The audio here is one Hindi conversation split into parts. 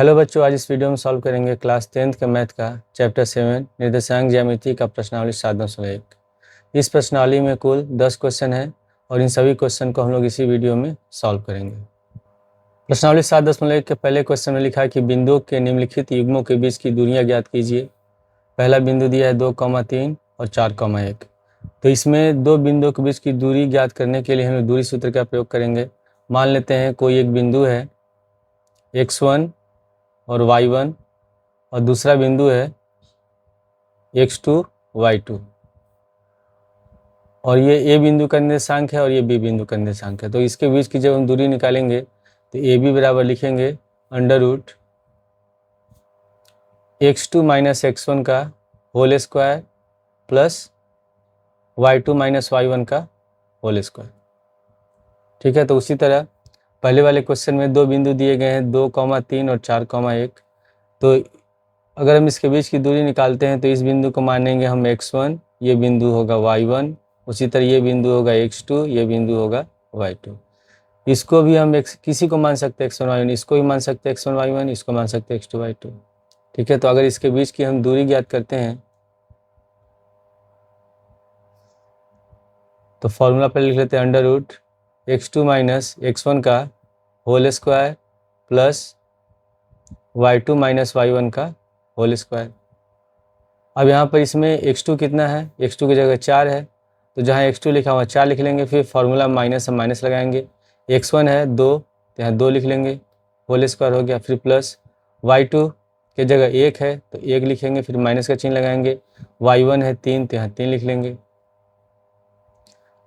हेलो बच्चों, आज इस वीडियो में सॉल्व करेंगे क्लास 10th का मैथ का चैप्टर 7 निर्देशांक ज्यामिति का प्रश्नावली 7.1। इस प्रश्नावली में कुल 10 क्वेश्चन है और इन सभी क्वेश्चन को हम लोग इसी वीडियो में सॉल्व करेंगे। प्रश्नावली 7.1 के पहले क्वेश्चन में लिखा है कि बिंदुओं के निम्नलिखित युग्मों के बीच की दूरियां ज्ञात कीजिए। पहला बिंदु दिया है 2,3 और 4,1। तो इसमें दो बिंदुओं के बीच की दूरी ज्ञात करने के लिए हम लोग दूरी सूत्र का प्रयोग करेंगे। मान लेते हैं कोई एक बिंदु है x1 और y1 और दूसरा बिंदु है x2 y2, और ये ए बिंदु का निर्देशांक है और ये बी बिंदु का निर्देशांक है। तो इसके बीच की जब हम दूरी निकालेंगे तो ए बी बराबर लिखेंगे under root x2 minus x1 का whole square plus y2 minus y1 का होल स्क्वायर। ठीक है, तो उसी तरह पहले वाले क्वेश्चन में दो बिंदु दिए गए हैं 2,3 और 4,1। तो अगर हम इसके बीच की दूरी निकालते हैं तो इस बिंदु को मानेंगे हम x1, ये बिंदु होगा y1, उसी तरह ये बिंदु होगा x2, ये बिंदु होगा y2। इसको भी हम किसी को मान सकते हैं x1 y1, इसको भी मान सकते हैं x1 y1, इसको मान सकते हैं x2 y2। ठीक है, तो अगर इसके बीच की हम दूरी ज्ञात करते हैं तो फॉर्मूला पर लिख लेते हैं under root x2 minus x1 का whole square plus y2 minus y1 का होल स्क्वायर। अब यहाँ पर इसमें x2 कितना है, x2 की जगह 4 है, तो जहाँ x2 लिखा हुआ 4 लिख लेंगे। फिर फार्मूला माइनस हम माइनस लगाएंगे। x1 है 2, तो यहाँ 2 लिख लेंगे, होल स्क्वायर हो गया। फिर प्लस y2 की जगह 1 है तो 1 लिखेंगे, फिर माइनस का चिन्ह लगाएंगे। y1 है 3, तो यहाँ 3 लिख लेंगे।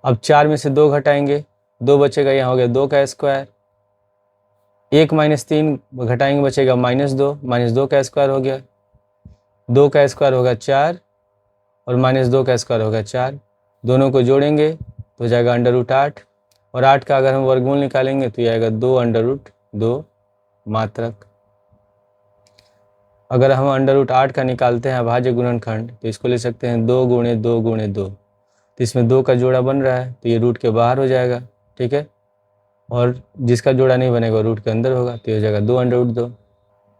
अब 4 में से 2 घटाएंगे, 2 बचेगा, यहाँ हो गया 2 का स्क्वायर। 1 माइनस 3 घटाएंगे, बचेगा -2, -2 का स्क्वायर हो गया। 2 का स्क्वायर होगा 4 और -2 का स्क्वायर होगा 4। दोनों को जोड़ेंगे तो जाएगा अंडर रूट 8, और 8 का अगर हम वर्गमूल निकालेंगे तो ये आएगा 2 अंडर रूट 2 मात्रक। अगर हम अंडर रूट 8 का निकालते हैं अभाज्य गुणनखंड तो इसको ले सकते हैं 2 गुणे 2 गुणे 2। तो इसमें 2 का जोड़ा बन रहा है तो ये रूट के बाहर हो जाएगा। ठीक है, और जिसका जोड़ा नहीं बनेगा रूट के अंदर होगा, तो ये हो जाएगा 2 अंडर रूट 2।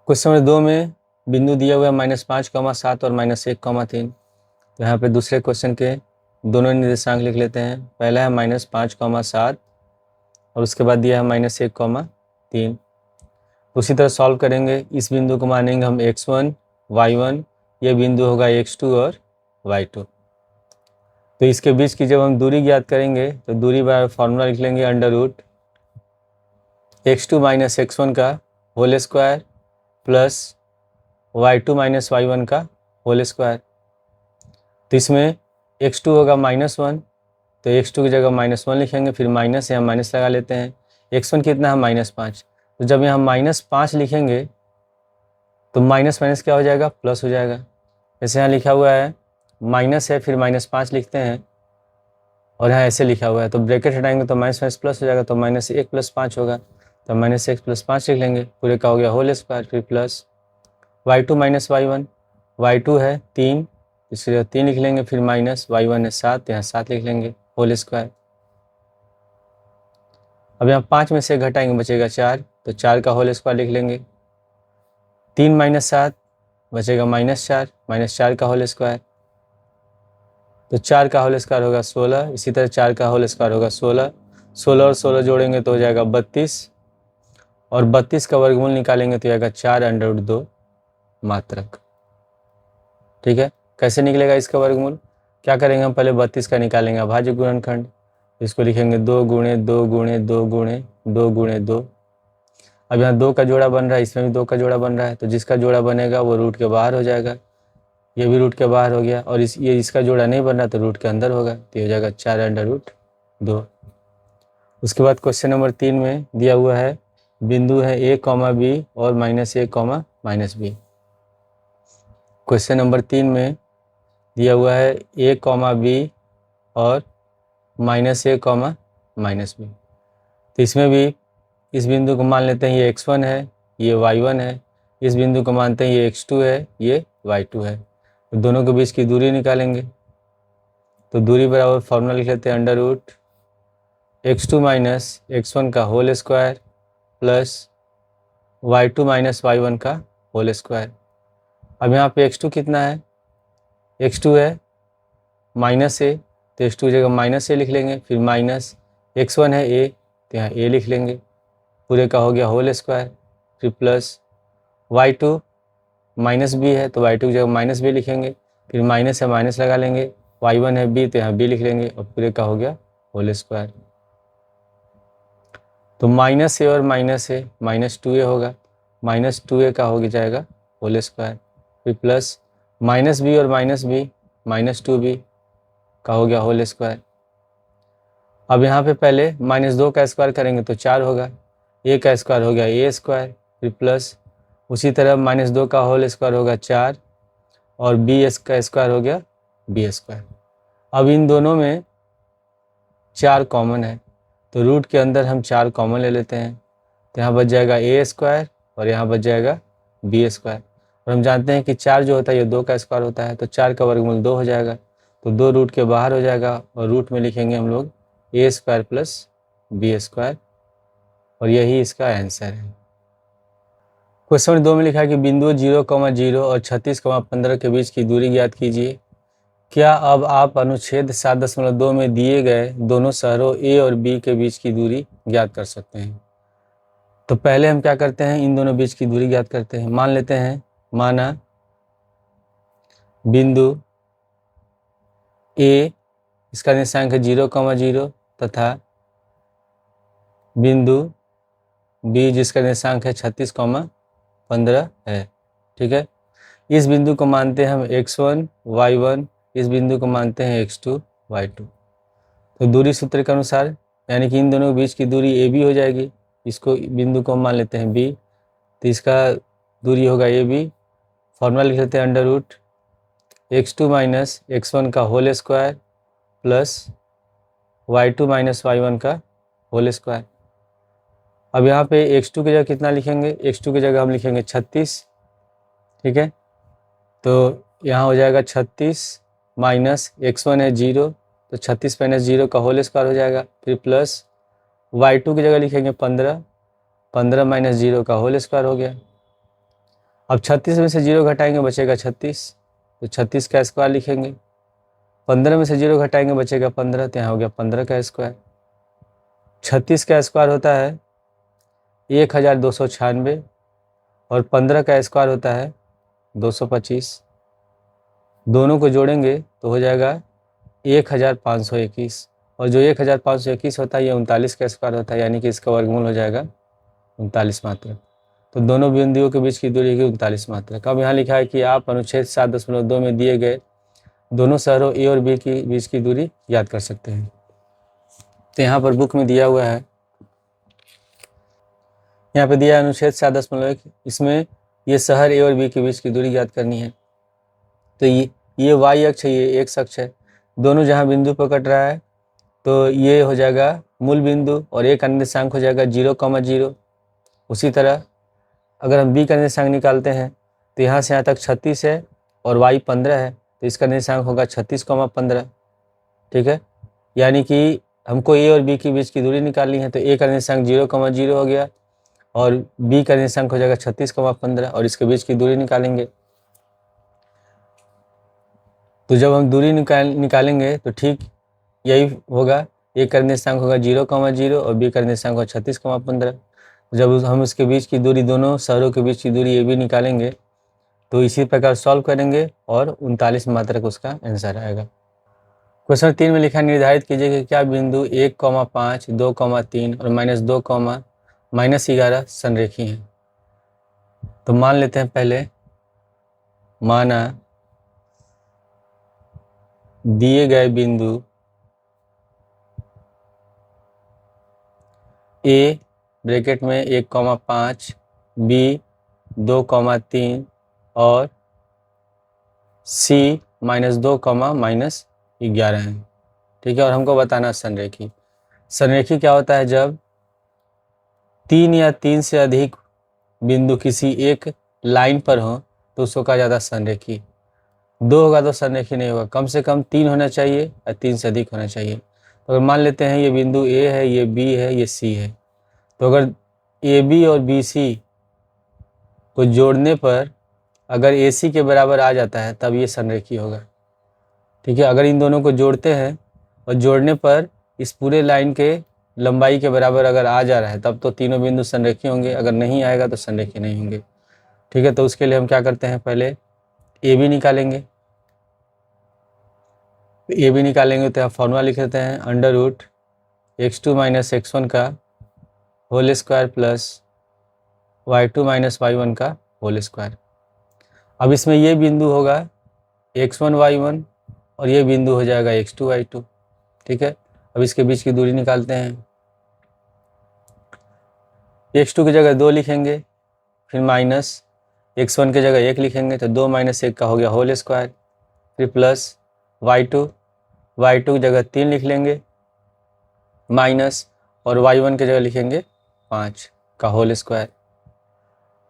क्वेश्चन नंबर 2 में बिंदु दिया हुआ है -5,7 और -1,3। तो यहाँ पे दूसरे क्वेश्चन के दोनों निर्देशांक लिख लेते हैं। पहला है -5,7 और उसके बाद दिया है -1,3। उसी तरह सॉल्व करेंगे। इस बिंदु को मानेंगे हम x1 y1, ये बिंदु होगा x2 और y2। तो इसके बीच की जब हम दूरी ज्ञात करेंगे तो दूरी बार फॉर्मूला लिख लेंगे under root x2 minus x1 का whole square plus y2 minus y1 का होल स्क्वायर। तो इसमें x2 होगा -1, तो x2 की जगह -1 लिखेंगे, फिर माइनस यहाँ माइनस लगा लेते हैं। x1 कितना है -5, तो जब यहाँ -5 लिखेंगे तो माइनस माइनस क्या हो जाएगा, प्लस हो जाएगा। जैसे यहाँ लिखा हुआ है माइनस है, फिर -5 लिखते हैं, और यहाँ ऐसे लिखा हुआ है तो ब्रैकेट हटाएंगे तो माइनस माइनस प्लस हो जाएगा, तो -1 + 5 होगा, तो -1 + 5 लिख लेंगे, पूरे का हो गया होल स्क्वायर। फिर plus y2 minus y1, y2 है 3, इसकी जगह 3 लिख लेंगे, फिर माइनस y1 है 7, यहाँ 7 लिख लेंगे, होल स्क्वायर। अब यहाँ 5 में से घटाएंगे, बचेगा 4, तो 4 का होल स्क्वायर लिख लेंगे। 3 - 7 बचेगा -4, -4 का होल स्क्वायर, तो 4 का होल स्क्वायर होगा 16। इसी तरह 4 का होल स्क्वायर होगा 16, 16 और 16 जोड़ेंगे तो हो जाएगा 32, और 32 का वर्गमूल निकालेंगे तो आएगा 4 अंडर रूट 2 मात्रक। ठीक है, कैसे निकलेगा इसका वर्गमूल, क्या करेंगे हम, पहले 32 का निकालेंगे अभाज्य गुणनखंड। इसको लिखेंगे 2 गुणे 2 गुणे 2 गुणे 2 गुणे 2। अब यहाँ 2 का जोड़ा बन रहा है, इसमें भी 2 का जोड़ा बन रहा है, तो जिसका जोड़ा बनेगा वो रूट के बाहर हो जाएगा। ये भी रूट के बाहर हो गया, और ये इसका जोड़ा नहीं बन रहा तो रूट के अंदर होगा, तो ये हो जाएगा 4 अंडर रूट 2। उसके बाद क्वेश्चन नंबर 3 में दिया हुआ है बिंदु है a, b और -a, -b। क्वेश्चन नंबर 3 में दिया हुआ है a, b और -a, -b। तो इसमें भी इस बिंदु को मान लेते हैं ये x1 है, ये y1 है, इस बिंदु को मानते हैं ये x2 है, ये y2 है। तो दोनों के बीच की दूरी निकालेंगे, तो दूरी बराबर फॉर्मूला लिख लेते हैं under root x2 minus x1 का whole square plus y2 minus y1 का होल स्क्वायर। अब यहाँ पे x2 कितना है, x2 है माइनस ए, तो x2 की जगह माइनस ए लिख लेंगे, फिर माइनस x1 है a, तो यहाँ a लिख लेंगे, पूरे का हो गया होल स्क्वायर, फिर प्लस y2 माइनस b है, तो y2 की जगह माइनस b लिखेंगे, फिर माइनस है माइनस लगा लेंगे, y1 है b, तो यहाँ b लिख लेंगे, और पूरे का हो गया होल स्क्वायर। तो माइनस ए और माइनस ए माइनस 2a होगा, माइनस 2a का हो जाएगा होल स्क्वायर, फिर प्लस माइनस बी और माइनस बी माइनस 2b का हो गया होल स्क्वायर। अब यहाँ पे पहले -2 का स्क्वायर करेंगे तो 4 होगा, a का स्क्वायर हो गया a स्क्वायर, फिर प्लस उसी तरह -2 का होल स्क्वायर होगा 4, और b का स्क्वायर हो गया b स्क्वायर। अब इन दोनों में 4 कॉमन है, तो रूट के अंदर हम 4 कॉमन ले लेते हैं, तो यहाँ बच जाएगा a स्क्वायर और यहाँ बच जाएगा b स्क्वायर। और हम जानते हैं कि 4 जो होता है ये 2 का स्क्वायर होता है, तो 4 का वर्गमूल 2 हो जाएगा, तो 2 रूट के बाहर हो जाएगा, और रूट में लिखेंगे हम लोग a square plus b square, और यही इसका आंसर है। क्वेश्चन 2 में लिखा है कि बिंदु 0,0 और 36,15 के बीच की दूरी ज्ञात कीजिए। क्या अब आप अनुच्छेद 7.2 में दिए गए दोनों शहरों ए और बी के बीच की दूरी ज्ञात कर सकते हैं? तो पहले हम क्या करते हैं, इन दोनों बीच की दूरी ज्ञात करते हैं। मान लेते हैं, माना बिंदु ए, इसका निर्देशांक है 0,0 तथा बिंदु बी जिसका निर्देशांक है 36,15 है। ठीक है, इस बिंदु को मानते हैं हम x1 y1, इस बिंदु को मानते हैं x2 y2। तो दूरी सूत्र के अनुसार यानी कि इन दोनों के बीच की दूरी AB हो जाएगी, इसको बिंदु को मान लेते हैं B, तो इसका दूरी होगा AB। फॉर्मूला लिख लेते हैं √x2 माइनस x1 का whole square plus y2 minus y1 का होल स्क्वायर। अब यहाँ पे x2 की जगह कितना लिखेंगे, x2 की जगह हम लिखेंगे 36। ठीक है, तो यहाँ हो जाएगा 36 माइनस x1 है 0, तो 36 माइनस 0 का होल स्क्वायर हो जाएगा, फिर प्लस y2 की जगह लिखेंगे 15, 15 माइनस 0 का होल स्क्वायर हो गया। अब 36 में से 0 घटाएंगे बचेगा 36, तो 36 का स्क्वायर लिखेंगे, 15 में से 0 घटाएंगे बचेगा 15, तो यहाँ हो गया 15 का स्क्वायर। 36 का स्क्वायर होता है 1296 और 15 का स्क्वायर होता है 225, दोनों को जोड़ेंगे तो हो जाएगा 1521, और जो 1521 होता है ये 39 का स्क्वायर होता है, यानी कि इसका वर्गमूल हो जाएगा 39 मात्रक। तो दोनों बिंदुओं के बीच की दूरी की 39 मात्रक। अब यहाँ लिखा है कि आप अनुच्छेद 7.2 में दिए गए दोनों शहरों ए और बी की बीच की दूरी याद कर सकते हैं। तो यहाँ पर बुक में दिया हुआ है, यहाँ पे दिया है अनुच्छेद 7.1, इसमें ये शहर ए और बी के बीच की दूरी याद करनी है। तो ये वाई अक्ष है, ये एक्स अक्ष है, दोनों जहाँ बिंदु पर कट रहा है तो ये हो जाएगा मूल बिंदु और ए का निर्देशांक हो जाएगा 0,0। उसी तरह अगर हम बी का निर्देशांक निकालते हैं तो यहाँ से यहाँ तक 36 है और वाई 15 है, तो इसका निर्देशांक होगा 36,15। ठीक है, यानी कि हमको ए और बी के बीच की दूरी निकालनी है, तो ए का निर्देशांक 0,0 हो गया और बी का निर्देशांक हो जाएगा 36,15, और इसके बीच की दूरी निकालेंगे। तो जब हम दूरी निकालेंगे तो ठीक यही होगा, ए का निर्देशांक होगा 0,0 और बी का निर्देशांक होगा 36,15। जब हम इसके बीच की दूरी, दोनों शहरों के बीच की दूरी ए बी निकालेंगे तो इसी प्रकार सॉल्व करेंगे और 39 मात्रक उसका आंसर आएगा। क्वेश्चन 3 में लिखा, निर्धारित कीजिए कि क्या बिंदु 1,5, 2,3 और -2, -11 संरेखी हैं। तो मान लेते हैं पहले, माना दिए गए बिंदु ए ब्रैकेट में 1,5, बी 2,3 और सी -2, -11 है। ठीक है, और हमको बताना संरेखी। संरेखी क्या होता है, जब 3 या 3 से अधिक बिंदु किसी एक लाइन पर हो तो उसको कहा जाता है संरेखी। 2 होगा तो संरेखी नहीं होगा, कम से कम 3 होना चाहिए या 3 से अधिक होना चाहिए। तो अगर मान लेते हैं ये बिंदु ए है, ये बी है, ये सी है, तो अगर ए बी और बी सी को जोड़ने पर अगर AC के बराबर आ जाता है तब ये संरेखी होगा। ठीक है, अगर इन दोनों को जोड़ते हैं और जोड़ने पर इस पूरे लाइन के लंबाई के बराबर अगर आ जा रहा है तब तो तीनों बिंदु संरेखी होंगे, अगर नहीं आएगा तो संरेखी नहीं होंगे। ठीक है, तो उसके लिए हम क्या करते हैं, पहले AB निकालेंगे। AB निकालेंगे तो आप फॉर्मूला लिख लेते हैं √x2 - x1 का whole square plus y2 - y1 का होल स्क्वायर। अब इसमें ये बिंदु होगा x1 y1 और ये बिंदु हो जाएगा x2 y2। ठीक है, अब इसके बीच की दूरी निकालते हैं। x2 की जगह 2 लिखेंगे, फिर माइनस x1 की जगह 1 लिखेंगे तो 2 - 1 का हो गया होल स्क्वायर, फिर प्लस y2 की जगह 3 लिख लेंगे, माइनस और y1 की जगह लिखेंगे 5 का होल स्क्वायर।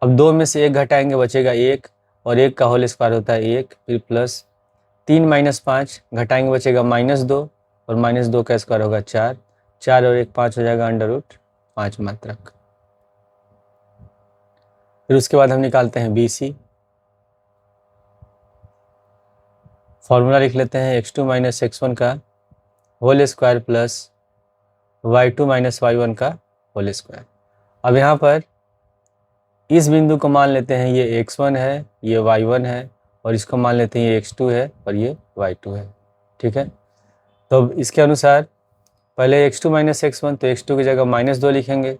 अब 2 में से 1 घटाएंगे, बचेगा 1 और 1 का होल स्क्वायर होता है 1, फिर प्लस 3 - 5 घटाएंगे, बचेगा -2 और -2 का स्क्वायर होगा 4, 4 और 1 5 हो जाएगा √5 मात्रक। फिर उसके बाद हम निकालते हैं BC। फॉर्मूला लिख लेते हैं x2 - x1 का whole square plus y2 - y1 का होल स्क्वायर। अब यहाँ पर इस बिंदु को मान लेते हैं ये x1 है, ये y1 है, और इसको मान लेते हैं ये x2 है और ये y2 है। ठीक है, तो इसके अनुसार पहले x2 - x1, तो x2 की जगह -2 लिखेंगे,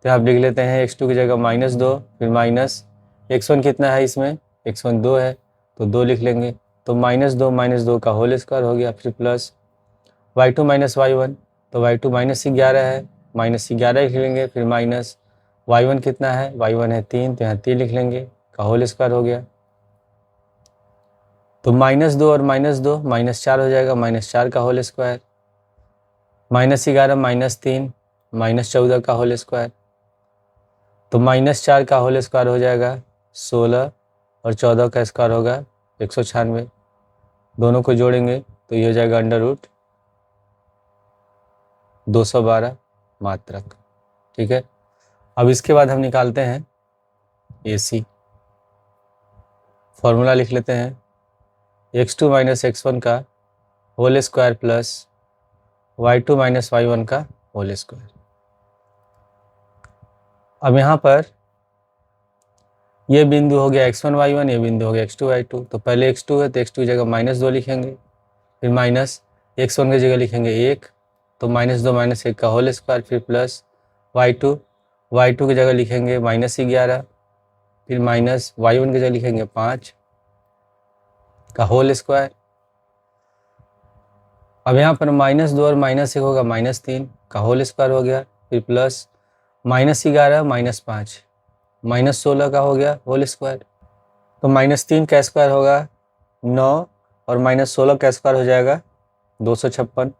तो आप लिख लेते हैं x2 की जगह -2, फिर माइनस x1 कितना है इसमें, x1 2 है तो 2 लिख लेंगे, तो -2 का होल स्क्वायर हो गया, फिर प्लस y2 - y1, तो y2 -11 है, -11 लिख लेंगे, फिर माइनस y1 कितना है, y1 है 3, तो यहाँ 3 लिख लेंगे का होल स्क्वायर हो गया, तो -2 और -2 -4 हो जाएगा, -4 का होल स्क्वायर, -11 - 3 -14 का होल स्क्वायर, तो -4 का होल स्क्वायर हो जाएगा 16 और 14 का स्क्वायर होगा 196। दोनों को जोड़ेंगे तो ये हो जाएगा √212 मात्रक। ठीक है, अब इसके बाद हम निकालते हैं AC। फॉर्मूला लिख लेते हैं x2 - x1 का whole square plus y2 - y1 का होल स्क्वायर। अब यहाँ पर ये बिंदु हो गया x1 y1, ये बिंदु हो गया x2 y2, तो पहले x2 है तो x2 की जगह -2 लिखेंगे, फिर माइनस x1 की जगह लिखेंगे 1, तो -2 - 1 का होल स्क्वायर, फिर प्लस y2 की जगह लिखेंगे -11, फिर माइनस y1 की जगह लिखेंगे 5 का होल स्क्वायर। अब यहाँ पर -2 और -1 होगा -3 का होल स्क्वायर हो गया, फिर प्लस -11 -5 -16 का हो गया होल स्क्वायर, तो -3 का स्क्वायर होगा 9 और -16 का स्क्वायर हो जाएगा 256,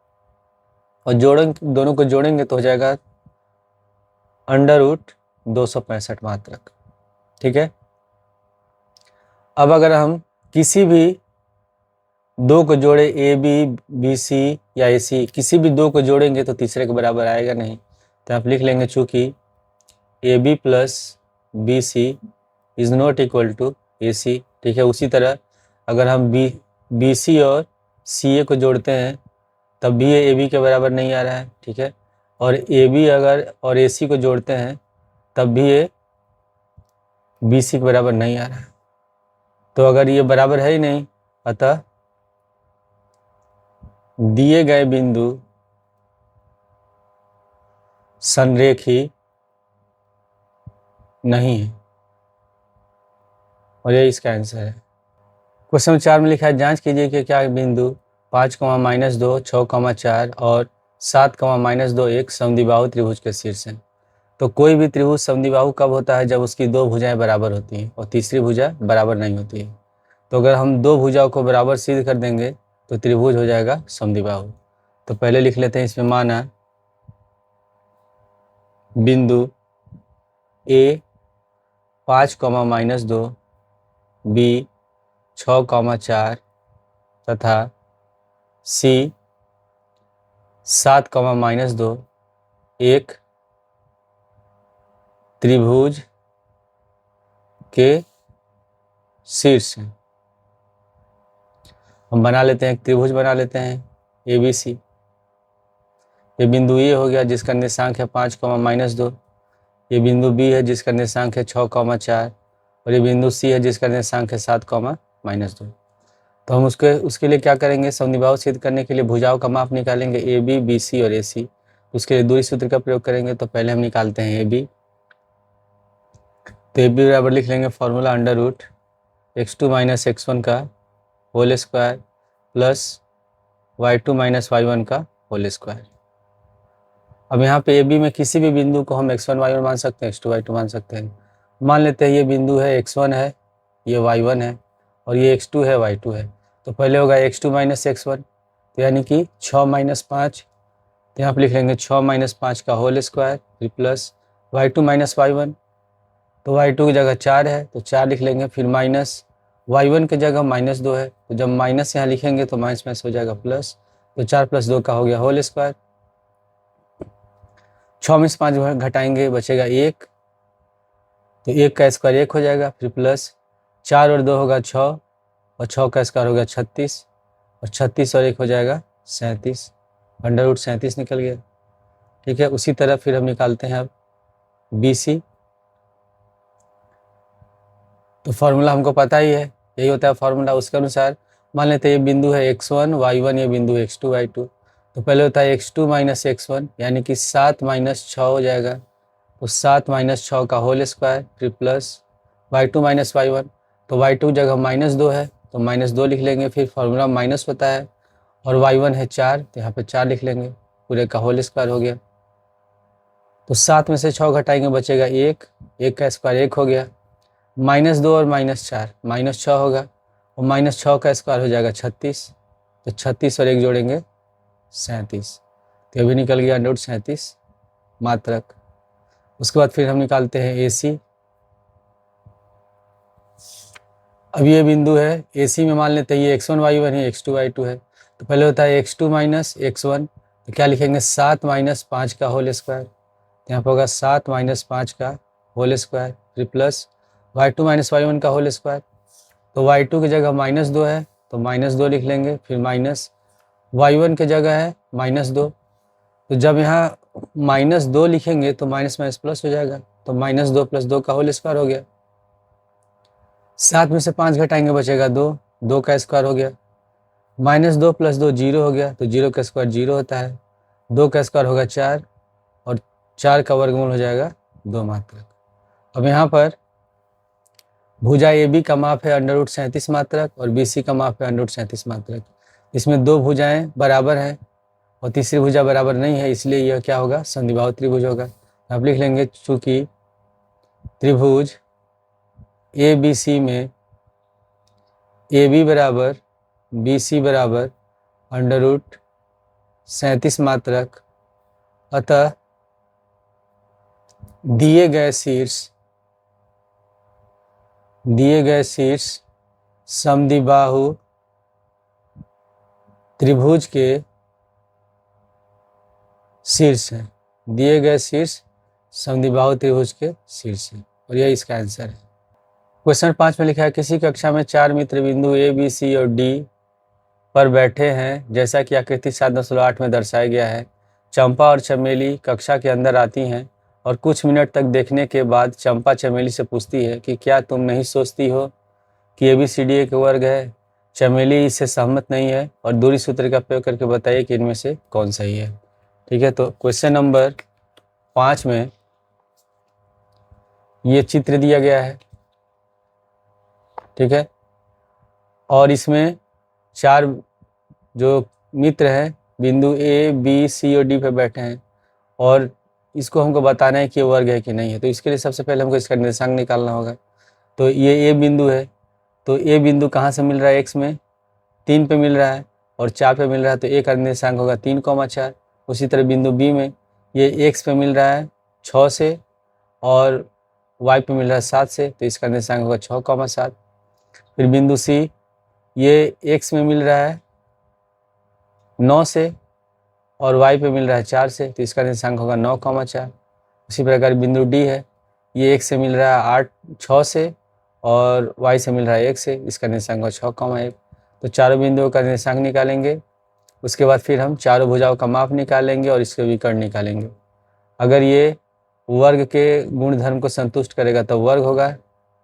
और दोनों को जोड़ेंगे तो हो जाएगा √265 मात्रक। ठीक है, अब अगर हम किसी भी दो को जोड़े AB BC या AC, किसी भी दो को जोड़ेंगे तो तीसरे के बराबर आएगा नहीं, तो आप लिख लेंगे चूँकि AB + BC is not equal to AC। ठीक है, उसी तरह अगर हम BC और CA को जोड़ते हैं तब भी ये AB के बराबर नहीं आ रहा है। ठीक है, और AB अगर और AC को जोड़ते हैं तब भी ये BC के बराबर नहीं आ रहा है, तो अगर ये बराबर है ही नहीं, अतः दिए गए बिंदु संरेखी नहीं है, और ये इसका आंसर है। क्वेश्चन 4 में लिखा है जांच कीजिए कि क्या बिंदु 5, -2, 6, 4 और 7, -2 एक समद्विबाहु त्रिभुज के शीर्ष हैं। तो कोई भी त्रिभुज समद्विबाहु कब होता है, जब उसकी दो भुजाएं बराबर होती हैं और तीसरी भुजा बराबर नहीं होती है। तो अगर हम दो भुजाओं को बराबर सिद्ध कर देंगे तो त्रिभुज हो जाएगा समद्विबाहु। तो पहले लिख लेते हैं इसमें, माना बिंदु A 5, -2, B 6, 4 तथा C 7, -2 एक त्रिभुज के शीर्ष हैं। हम बना लेते हैं, एक त्रिभुज बना लेते हैं ABC। ये बिंदु ए हो गया जिसका निर्देशांक है 5, -2। ये बिंदु बी है जिसका निर्देशांक है 6, 4। और ये बिंदु सी है जिसका निर्देशांक है 7, -2। तो हम उसके लिए क्या करेंगे, समद्विबाहु सिद्ध करने के लिए भुजाओं का माप निकालेंगे AB, BC और AC। उसके लिए दूरी सूत्र का प्रयोग करेंगे। तो पहले हम निकालते हैं AB। तो AB बराबर लिख लेंगे फॉर्मूला √x2 - x1 का whole square plus y2 - y1 का होल स्क्वायर। अब यहाँ पे AB में किसी भी बिंदु को हम x1 y1 मान सकते हैं, x2 y2 मान सकते हैं। मान लेते हैं ये बिंदु है x1 है, ये y1 है और ये x2 है, y2 है। तो पहले होगा x2 - x1, तो यानी कि 6 - 5। तो यहाँ पर लिख लेंगे 6 - 5 का होल स्क्वायर फिर प्लस y2 - y1। तो y2 की जगह 4 है तो 4 लिख लेंगे, फिर माइनस y1 की जगह -2 है, तो जब माइनस यहाँ लिखेंगे तो माइनस माइनस हो जाएगा प्लस। तो 4 + 2 का हो गया होल स्क्वायर। 6 में से 5 घटाएंगे बचेगा 1, तो 1 का स्क्वायर 1 हो जाएगा, फिर प्लस 4 और 2 होगा 6 और 6 का स्क्वायर होगा 36 और 36 और 1 हो जाएगा 37, √37 निकल गया। ठीक है, उसी तरह फिर हम निकालते हैं अब BC। तो फार्मूला हमको पता ही है, यही होता है फार्मूला। उसके अनुसार मान लेते हैं ये बिंदु है x1 y1, ये बिंदु x2 y2। तो पहले होता है x2 - x1 यानी कि 7 - 6 हो जाएगा, तो 7 - 6 का होल स्क्वायर फिर प्लस y2 - y1। तो y2 जगह -2 है तो -2 लिख लेंगे, फिर फार्मूला माइनस होता है और y1 है 4 तो यहाँ पे 4 लिख लेंगे, पूरे का होल स्क्वायर हो गया। तो 7 में से 6 घटाएंगे बचेगा 1, 1 का स्क्वायर 1 हो गया, -2 और -4 -6 होगा और -6 का स्क्वायर हो जाएगा 36। तो 36 और 1 जोड़ेंगे 37, तो अभी निकल गया √37 मात्रक। उसके बाद फिर हम निकालते हैं AC। अब ये बिंदु है AC में मान लेते हैं ये x1 y1 है, x2 y2 है। तो पहले होता है x2 - x1, तो क्या लिखेंगे 7 - 5 का होल स्क्वायर, तो यहाँ पर होगा 7 - 5 का होल स्क्वायर फिर प्लस y2 - y1 का होल स्क्वायर। तो y2 की जगह -2 है तो -2 लिख लेंगे, फिर माइनस y1 की जगह है -2। तो जब यहाँ -2 लिखेंगे तो माइनस माइनस प्लस हो जाएगा, तो -2 + 2 का होल स्क्वायर हो गया। 7 में से 5 घटाएंगे बचेगा 2, 2 का स्क्वायर हो गया, -2 + 2 0 हो गया, तो 0 का स्क्वायर 0 होता है, 2 का स्क्वायर होगा 4 और 4 का वर्गमूल हो जाएगा 2 मात्रक। अब यहाँ पर भुजा AB का माप है √37 मात्रक और BC का माप है √37 मात्रक। इसमें 2 भुजाएं बराबर हैं और तीसरी भुजा बराबर नहीं है, इसलिए यह क्या होगा, समद्विबाहु त्रिभुज होगा। आप लिख लेंगे चूंकि त्रिभुज ABC में AB बराबर BC बराबर √37 मात्रक, अतः दिए गए शीर्ष समद्विबाहु त्रिभुज के शीर्ष है, दिए गए शीर्ष समद्विबाहु त्रिभुज के शीर्ष है, और यह इसका आंसर है। क्वेश्चन 5 में लिखा है किसी कक्षा में 4 मित्र बिंदु A, B, C और D पर बैठे हैं, जैसा कि आकृति 7.8 में दर्शाया गया है। चंपा और चमेली कक्षा के अंदर आती हैं और कुछ मिनट तक देखने के बाद चंपा चमेली से पूछती है कि क्या तुम नहीं सोचती हो कि ABCD एक वर्ग है। चमेली इससे सहमत नहीं है और दूरी सूत्र का प्रयोग करके बताइए कि इनमें से कौन सही है। ठीक है, तो क्वेश्चन नंबर 5 में ये चित्र दिया गया है, ठीक है, और इसमें 4 जो मित्र हैं बिंदु A, B, C और D पे बैठे हैं और इसको हमको बताना है कि ये वर्ग है कि नहीं है। तो इसके लिए सबसे पहले हमको इसका निर्देशांक निकालना होगा। तो ये A बिंदु है, तो A बिंदु कहाँ से मिल रहा है, x में 3 पे मिल रहा है और 4 पे मिल रहा है, तो A का निर्देशांक होगा 3, 4। उसी तरह बिंदु B में ये x पे मिल रहा है 6 से और y पे मिल रहा है 7 से, तो इसका निर्देशांक होगा 6, 7। फिर बिंदु C ये x में मिल रहा है 9 से और y पे मिल रहा है 4 से, तो इसका निर्देशांक होगा 9, 4। उसी प्रकार बिंदु D है, ये x से मिल रहा है 6 से और y से मिल रहा है 1 से, इसका निर्देशांक होगा 6,1। तो चारों बिंदुओं का निर्देशांक निकालेंगे। उसके बाद फिर हम चारों भुजाओं का माप निकालेंगे और इसके विकर्ण निकालेंगे। अगर ये वर्ग के गुणधर्म को संतुष्ट करेगा तो वर्ग होगा,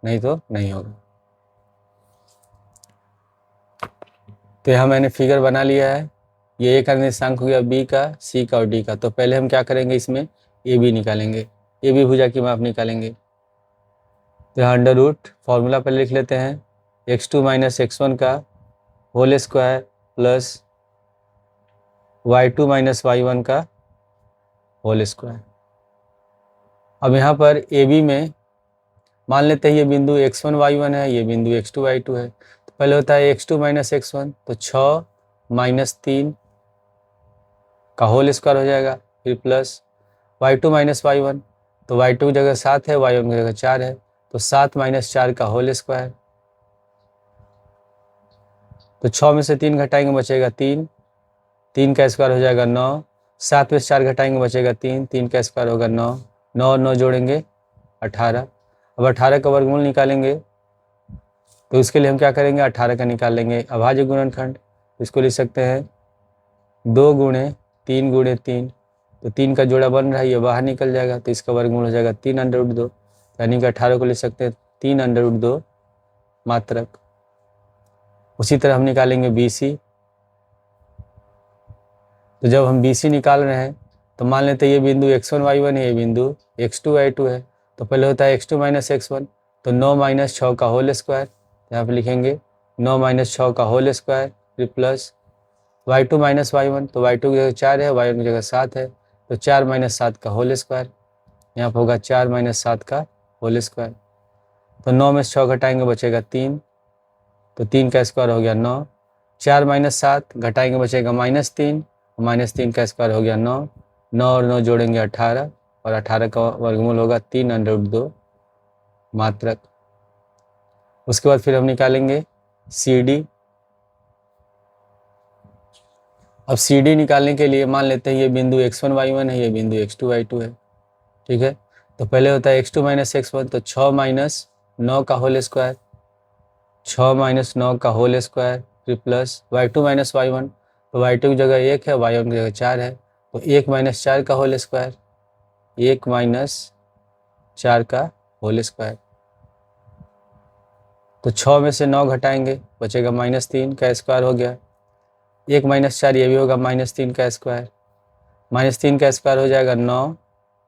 नहीं तो नहीं होगा। तो यहाँ मैंने फिगर बना लिया है। ये A का निर्देशांक हो गया, B का, C का और D का। तो पहले हम क्या करेंगे, इसमें AB निकालेंगे, AB भुजा की माप निकालेंगे। तो यहाँ अंडर रूट फॉर्मूला पहले लिख लेते हैं, x2 माइनस x1 का whole square plus y2 minus y1 का होल स्क्वायर। अब यहाँ पर AB में मान लेते हैं ये बिंदु x1 y1 है, ये बिंदु x2 y2 है। तो पहले होता है x2 माइनस x1, तो 6 माइनस 3 का होल स्क्वायर हो जाएगा, फिर प्लस y2 माइनस y1, तो y2 की जगह 7 है, y1 की जगह 4 है, तो 7 माइनस 4 का होल स्क्वायर। तो 6 में से 3 घटाएंगे बचेगा 3, 3 का स्क्वायर हो जाएगा 9, 7 में से 4 घटाएंगे बचेगा 3, 3 का स्क्वायर होगा 9, 9 और 9 जोड़ेंगे 18। अब 18 का वर्गमूल निकालेंगे, तो उसके लिए हम क्या करेंगे, 18 का निकाल लेंगे अभाज्य गुणनखंड। इसको लिख सकते हैं 2 गुणे 3 गुणे 3, तो 3 का जोड़ा बन रहा है, ये बाहर निकल जाएगा, तो इसका वर्गमूल हो जाएगा 3√2, यानी कि 18 को लिख सकते हैं 3√2 मात्रक। उसी तरह हम निकालेंगे BC। तो जब हम BC निकाल रहे हैं तो मान लेते हैं ये बिंदु x1 y1 है, ये बिंदु x2 y2 है। तो पहले होता है x2 माइनस x1, तो 9 माइनस 6 का होल स्क्वायर, यहाँ पे लिखेंगे 9 माइनस 6 का होल स्क्वायर, फिर प्लस y2 माइनस y1, तो y2 की जगह 4 है, y1 की जगह 7 है, तो 4 माइनस 7 का होल स्क्वायर, यहाँ पर होगा 4 माइनस 7 का होल स्क्वायर। तो 9 में से 6 घटाएंगे बचेगा 3, तो 3 का स्क्वायर हो गया 9, 4 माइनस 7 घटाएंगे बचेगा -3, -3 का स्क्वायर हो गया 9, 9 और 9 जोड़ेंगे 18, और 18 का वर्गमूल होगा 3√2 मात्रक। उसके बाद फिर हम निकालेंगे CD। अब CD निकालने के लिए मान लेते हैं ये बिंदु x1 y1 है, ये बिंदु x2 y2 है, ठीक है। तो पहले होता है x2 माइनस x1, तो 6 माइनस 9 का होल स्क्वायर, 6 माइनस 9 का होल स्क्वायर, फिर प्लस y2 माइनस y1, तो y2 की जगह 1 है, y1 की जगह 4 है, तो 1 माइनस 4 का होल स्क्वायर, 1 माइनस 4 का होल स्क्वायर। तो 6 में से 9 घटाएंगे बचेगा -3 का स्क्वायर हो गया, 1 माइनस 4 ये भी होगा -3 का स्क्वायर, -3 का स्क्वायर हो जाएगा 9,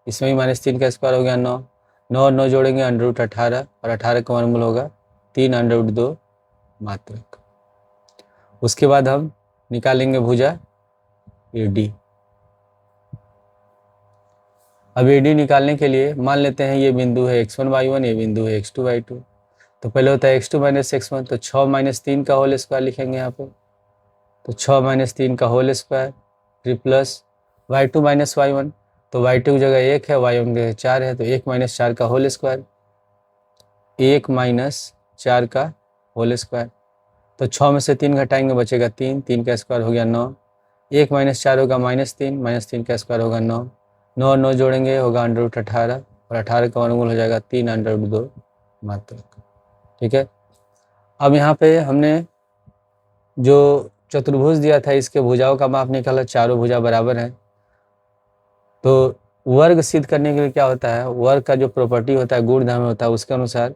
इसमें भी -3 का स्क्वायर हो गया 9, 9 और 9 जोड़ेंगे √18, और 18 का वर्गमूल होगा 3√2 मात्रक। उसके बाद हम निकालेंगे भुजा AD। अब AD निकालने के लिए मान लेते हैं ये बिंदु है x1 y1, ये बिंदु है x2 y2। तो पहले होता है x2 माइनस x1, तो 6 माइनस 3 का होल स्क्वायर लिखेंगे यहाँ पे, तो 6 माइनस 3 का होल स्क्वायर, फिर प्लस y2 माइनस y1, तो y2 की जगह 1 है, y1 की जगह 4 है, तो 1 माइनस 4 का होल स्क्वायर, 1 माइनस 4 का होल स्क्वायर। तो 6 में से 3 घटाएंगे बचेगा 3, 3 का स्क्वायर हो गया 9, 1 माइनस 4 होगा -3, -3 का स्क्वायर होगा 9, 9 और 9 जोड़ेंगे होगा √18, और 18 का वर्गमूल हो जाएगा 3√2 मात्रक, ठीक है। अब यहाँ पे हमने जो चतुर्भुज दिया था इसके भुजाओं का माप निकाला, चारों भुजा बराबर हैं। तो वर्ग सिद्ध करने के लिए क्या होता है, वर्ग का जो प्रॉपर्टी होता है, गुणधर्म होता है, उसके अनुसार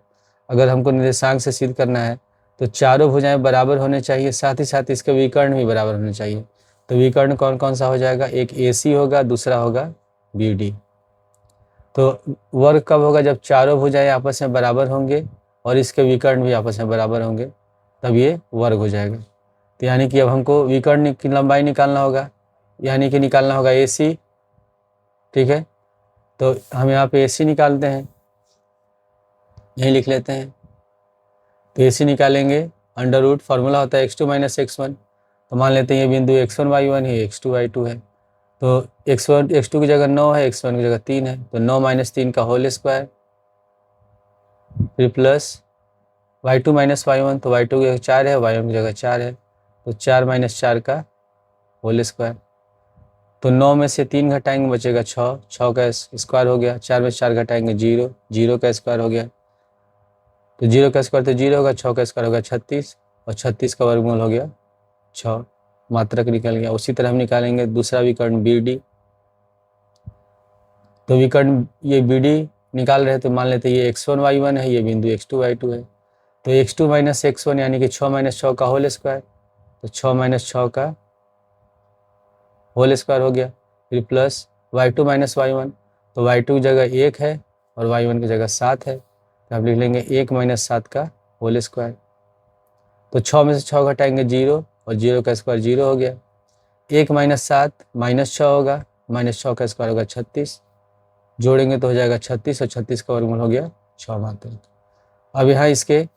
अगर हमको निर्देशांक से सिद्ध करना है तो चारों भुजाएं बराबर होने चाहिए, साथ ही साथ इसके विकर्ण भी बराबर होने चाहिए। तो विकर्ण कौन कौन सा हो जाएगा, एक AC होगा, दूसरा होगा BD। तो वर्ग कब होगा, जब चारों भुजाएं आपस में बराबर होंगे और इसके विकर्ण भी आपस में बराबर होंगे, तब ये वर्ग हो जाएगा। तो यानी कि अब हमको विकर्ण की लंबाई निकालना होगा, यानी कि निकालना होगा AC, ठीक है। तो हम यहाँ पे AC निकालते हैं, यही लिख लेते हैं। तो AC निकालेंगे, अंडर रूट फार्मूला होता है x2 माइनस x1, तो मान लेते हैं ये बिंदु x1 y1 है, x2 y2 है। तो x2 की जगह 9 है, x1 की जगह 3 है, तो 9 माइनस 3 का होल स्क्वायर, फिर प्लस y2 माइनस y1, तो y2 की जगह 4 है, y1 की जगह 4 है, तो 4 माइनस 4 का होल स्क्वायर। तो 9 में से 3 घटाएंगे बचेगा 6, 6 का स्क्वायर हो गया, 4 में 4 घटाएंगे 0, 0 का स्क्वायर हो गया। तो 0 का स्क्वायर तो 0 होगा, 6 का स्क्वायर होगा 36 और 36 का वर्गमूल हो गया 6, मात्रक निकल गया। उसी तरह हम निकालेंगे दूसरा विकर्ण BD। तो विकर्ण ये BD निकाल रहे हैं तो मान लेते हैं ये x1 y1 है, ये बिंदु x2 y2 है। तो x2 माइनस x1 यानी कि 6 माइनस 6 का होल स्क्वायर, तो 6 माइनस 6 का होल स्क्वायर हो गया। फिर प्लस y2 माइनस y1, तो y2 की जगह 1 है और y1 की जगह 7 है, तो आप लिख लेंगे 1 माइनस 7 का होल स्क्वायर। तो 6 में से 6 घटाएंगे 0 और 0 का स्क्वायर 0 हो गया। 1 माइनस 7 माइनस 6 होगा, माइनस 6 का स्क्वायर होगा 36, जोड़ेंगे तो हो जाएगा 36 और 36 का वर्गमूल हो गया 6 मात्रक। अब यहाँ इसके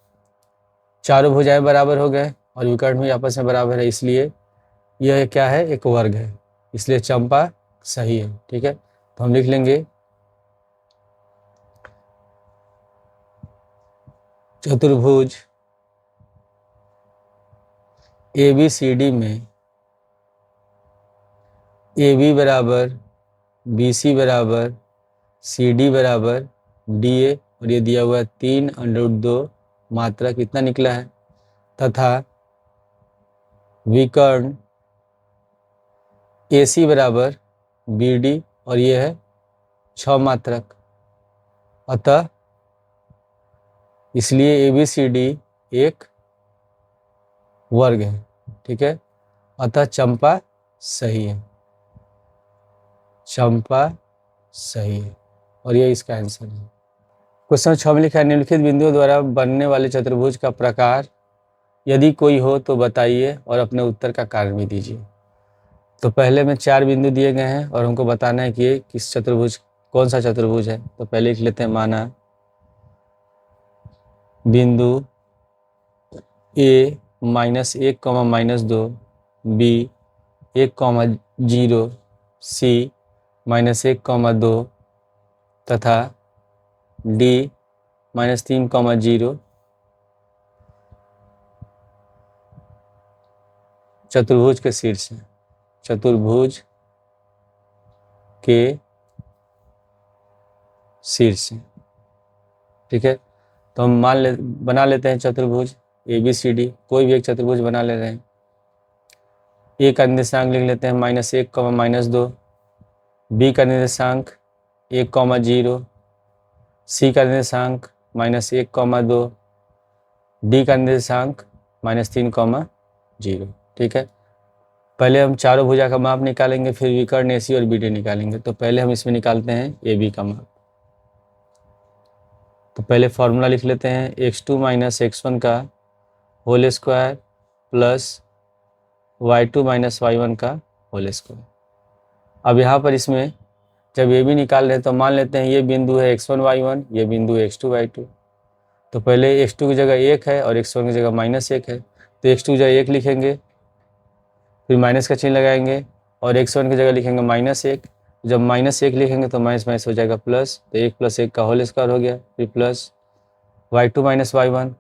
चारों भुजाएं बराबर हो गए और विकर्ण भी आपस में बराबर है, इसलिए यह क्या है, एक वर्ग है, इसलिए चंपा सही है। ठीक है, तो हम लिख लेंगे चतुर्भुज ABCD में AB बराबर BC बराबर CD बराबर DA, और ये दिया हुआ है 3√2 मात्रा कितना निकला है, तथा विकर्ण AC बराबर BD और ये है 6 मात्रक, अतः इसलिए ABCD एक वर्ग है। ठीक है, अतः चंपा सही है, चंपा सही है, और ये इसका आंसर है। क्वेश्चन 6 में लिखा है निम्नलिखित बिंदुओं द्वारा बनने वाले चतुर्भुज का प्रकार यदि कोई हो तो बताइए और अपने उत्तर का कारण भी दीजिए। तो पहले में 4 बिंदु दिए गए हैं और हमको बताना है कि ये किस चतुर्भुज, कौन सा चतुर्भुज है। तो पहले लिख लेते हैं, माना बिंदु A -1, -2, B 1, 0, C -1, 2 तथा D -3, 0 चतुर्भुज के शीर्ष हैं, चतुर्भुज के शीर्ष हैं। ठीक है, तो हम बना लेते हैं चतुर्भुज ABCD, कोई भी एक चतुर्भुज बना ले रहे हैं। A का निर्देशांक लिख लेते हैं -1, -2, B का निर्देशांक 1, 0, C का निर्देशांक -1, 2, D का निर्देशांक -3, 0। ठीक है, पहले हम चारों भुजा का माप निकालेंगे, फिर विकर्ण AC और BD निकालेंगे। तो पहले हम इसमें निकालते हैं AB का माप। तो पहले फॉर्मूला लिख लेते हैं, x2 - x1 का whole square plus y2 - y1 का होल स्क्वायर। अब यहाँ पर इसमें जब ये भी निकाल रहे हैं तो मान लेते हैं ये बिंदु है x1 y1, ये बिंदु है x2 y2। तो पहले x2 की जगह 1 है और x1 की जगह -1 है, तो x2 की जगह 1 लिखेंगे, फिर माइनस का चिन्ह लगाएंगे और x1 की जगह लिखेंगे -1। जब -1 लिखेंगे तो माइनस माइनस हो जाएगा प्लस, तो 1 + 1 का होल स्क्वायर हो गया। फिर प्लस y2 - y1,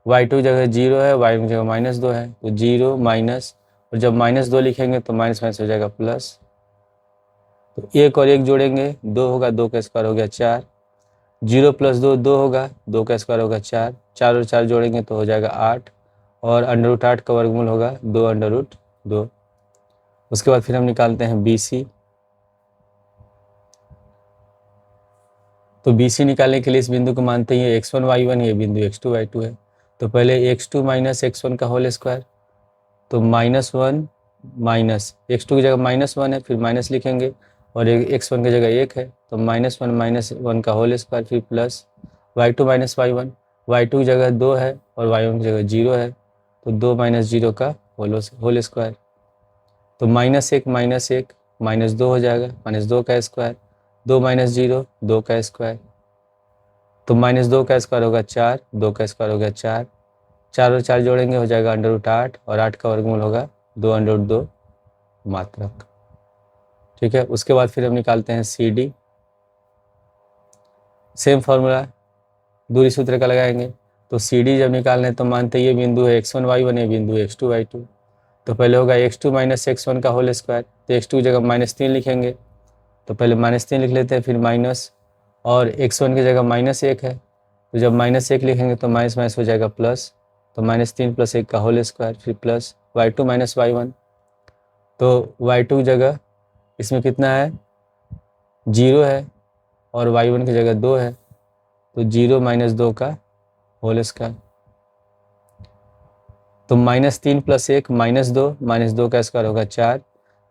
y2 की जगह 0 है, y1 की जगह -2 है, तो 0 माइनस, और जब -2 लिखेंगे तो माइनस माइनस हो जाएगा प्लस। तो 1 और 1 जोड़ेंगे 2 होगा, 2 का स्क्वायर हो गया 4, 0 + 2 2 होगा, 2 का स्क्वायर होगा 4, 4 और 4 जोड़ेंगे तो हो जाएगा 8, और √8 का वर्गमूल होगा 2√2। उसके बाद फिर हम निकालते हैं BC। तो BC निकालने के लिए इस बिंदु को मानते हैं x1 y1, ये बिंदु x2 y2 है। तो पहले x2 - x1 का होल स्क्वायर, तो -1 माइनस, x2 की जगह -1 है, फिर माइनस लिखेंगे, और x1 की जगह 1 है, तो -1 - 1 का होल स्क्वायर, फिर प्लस y2 - y1, y2 की जगह 2 है और y1 की जगह 0 है, तो 2 - 0 का होल स्क्वायर। तो -1 - 1 -2 हो जाएगा, -2 का स्क्वायर, 2 - 0 2 का स्क्वायर, तो -2 का स्क्वायर होगा 4, 2 का स्क्वायर हो गया 4, 4 और 4 जोड़ेंगे हो जाएगा √8, और 8 का वर्गमूल होगा 2√2 मात्रक। ठीक है, उसके बाद फिर हम निकालते हैं CD। सेम फार्मूला दूरी सूत्र का लगाएंगे। तो CD जब निकालना है तो मानते हैं ये बिंदु है x1 y1, ये बिंदु है x2 y2। तो पहले होगा x2 - x1 का होल स्क्वायर, तो x2 की जगह -3 लिखेंगे, तो पहले -3 लिख लेते हैं, फिर माइनस, और x1 की जगह -1 है, तो जब -1 लिखेंगे तो माइनस माइनस हो जाएगा प्लस, तो -3 + 1 का होल स्क्वायर, फिर प्लस y2 - y1। तो y2 की जगह इसमें कितना है, 0 है, और y1 की जगह 2 है, तो 0 - 2 का होल स्क्वायर। तो -3 + 1 -2, -2 का स्क्वायर होगा 4,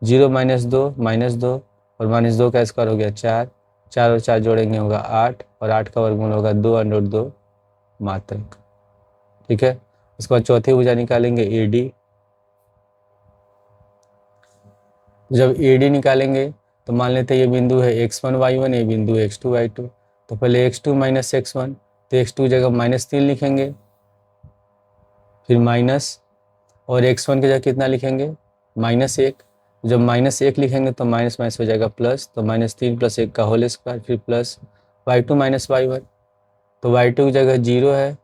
0 - 2 -2, और -2 का स्क्वायर हो गया 4, 4 और 4 जोड़ेंगे होगा 8, और 8 का वर्गमूल होगा 2√2 मात्रक। ठीक है, उसके बाद चौथी भुजा निकालेंगे AD। जब AD निकालेंगे तो मान लेते हैं ये बिंदु है x1 y1, ये बिंदु है x2 y2। तो पहले x2 - x1, तो x2 की जगह -3 लिखेंगे, फिर माइनस, और x1 की जगह कितना लिखेंगे, -1। जब -1 लिखेंगे तो माइनस माइनस हो जाएगा प्लस, तो -3 + 1 का होल स्क्वायर, फिर प्लस y2 - y1। तो y2 की जगह 0 है,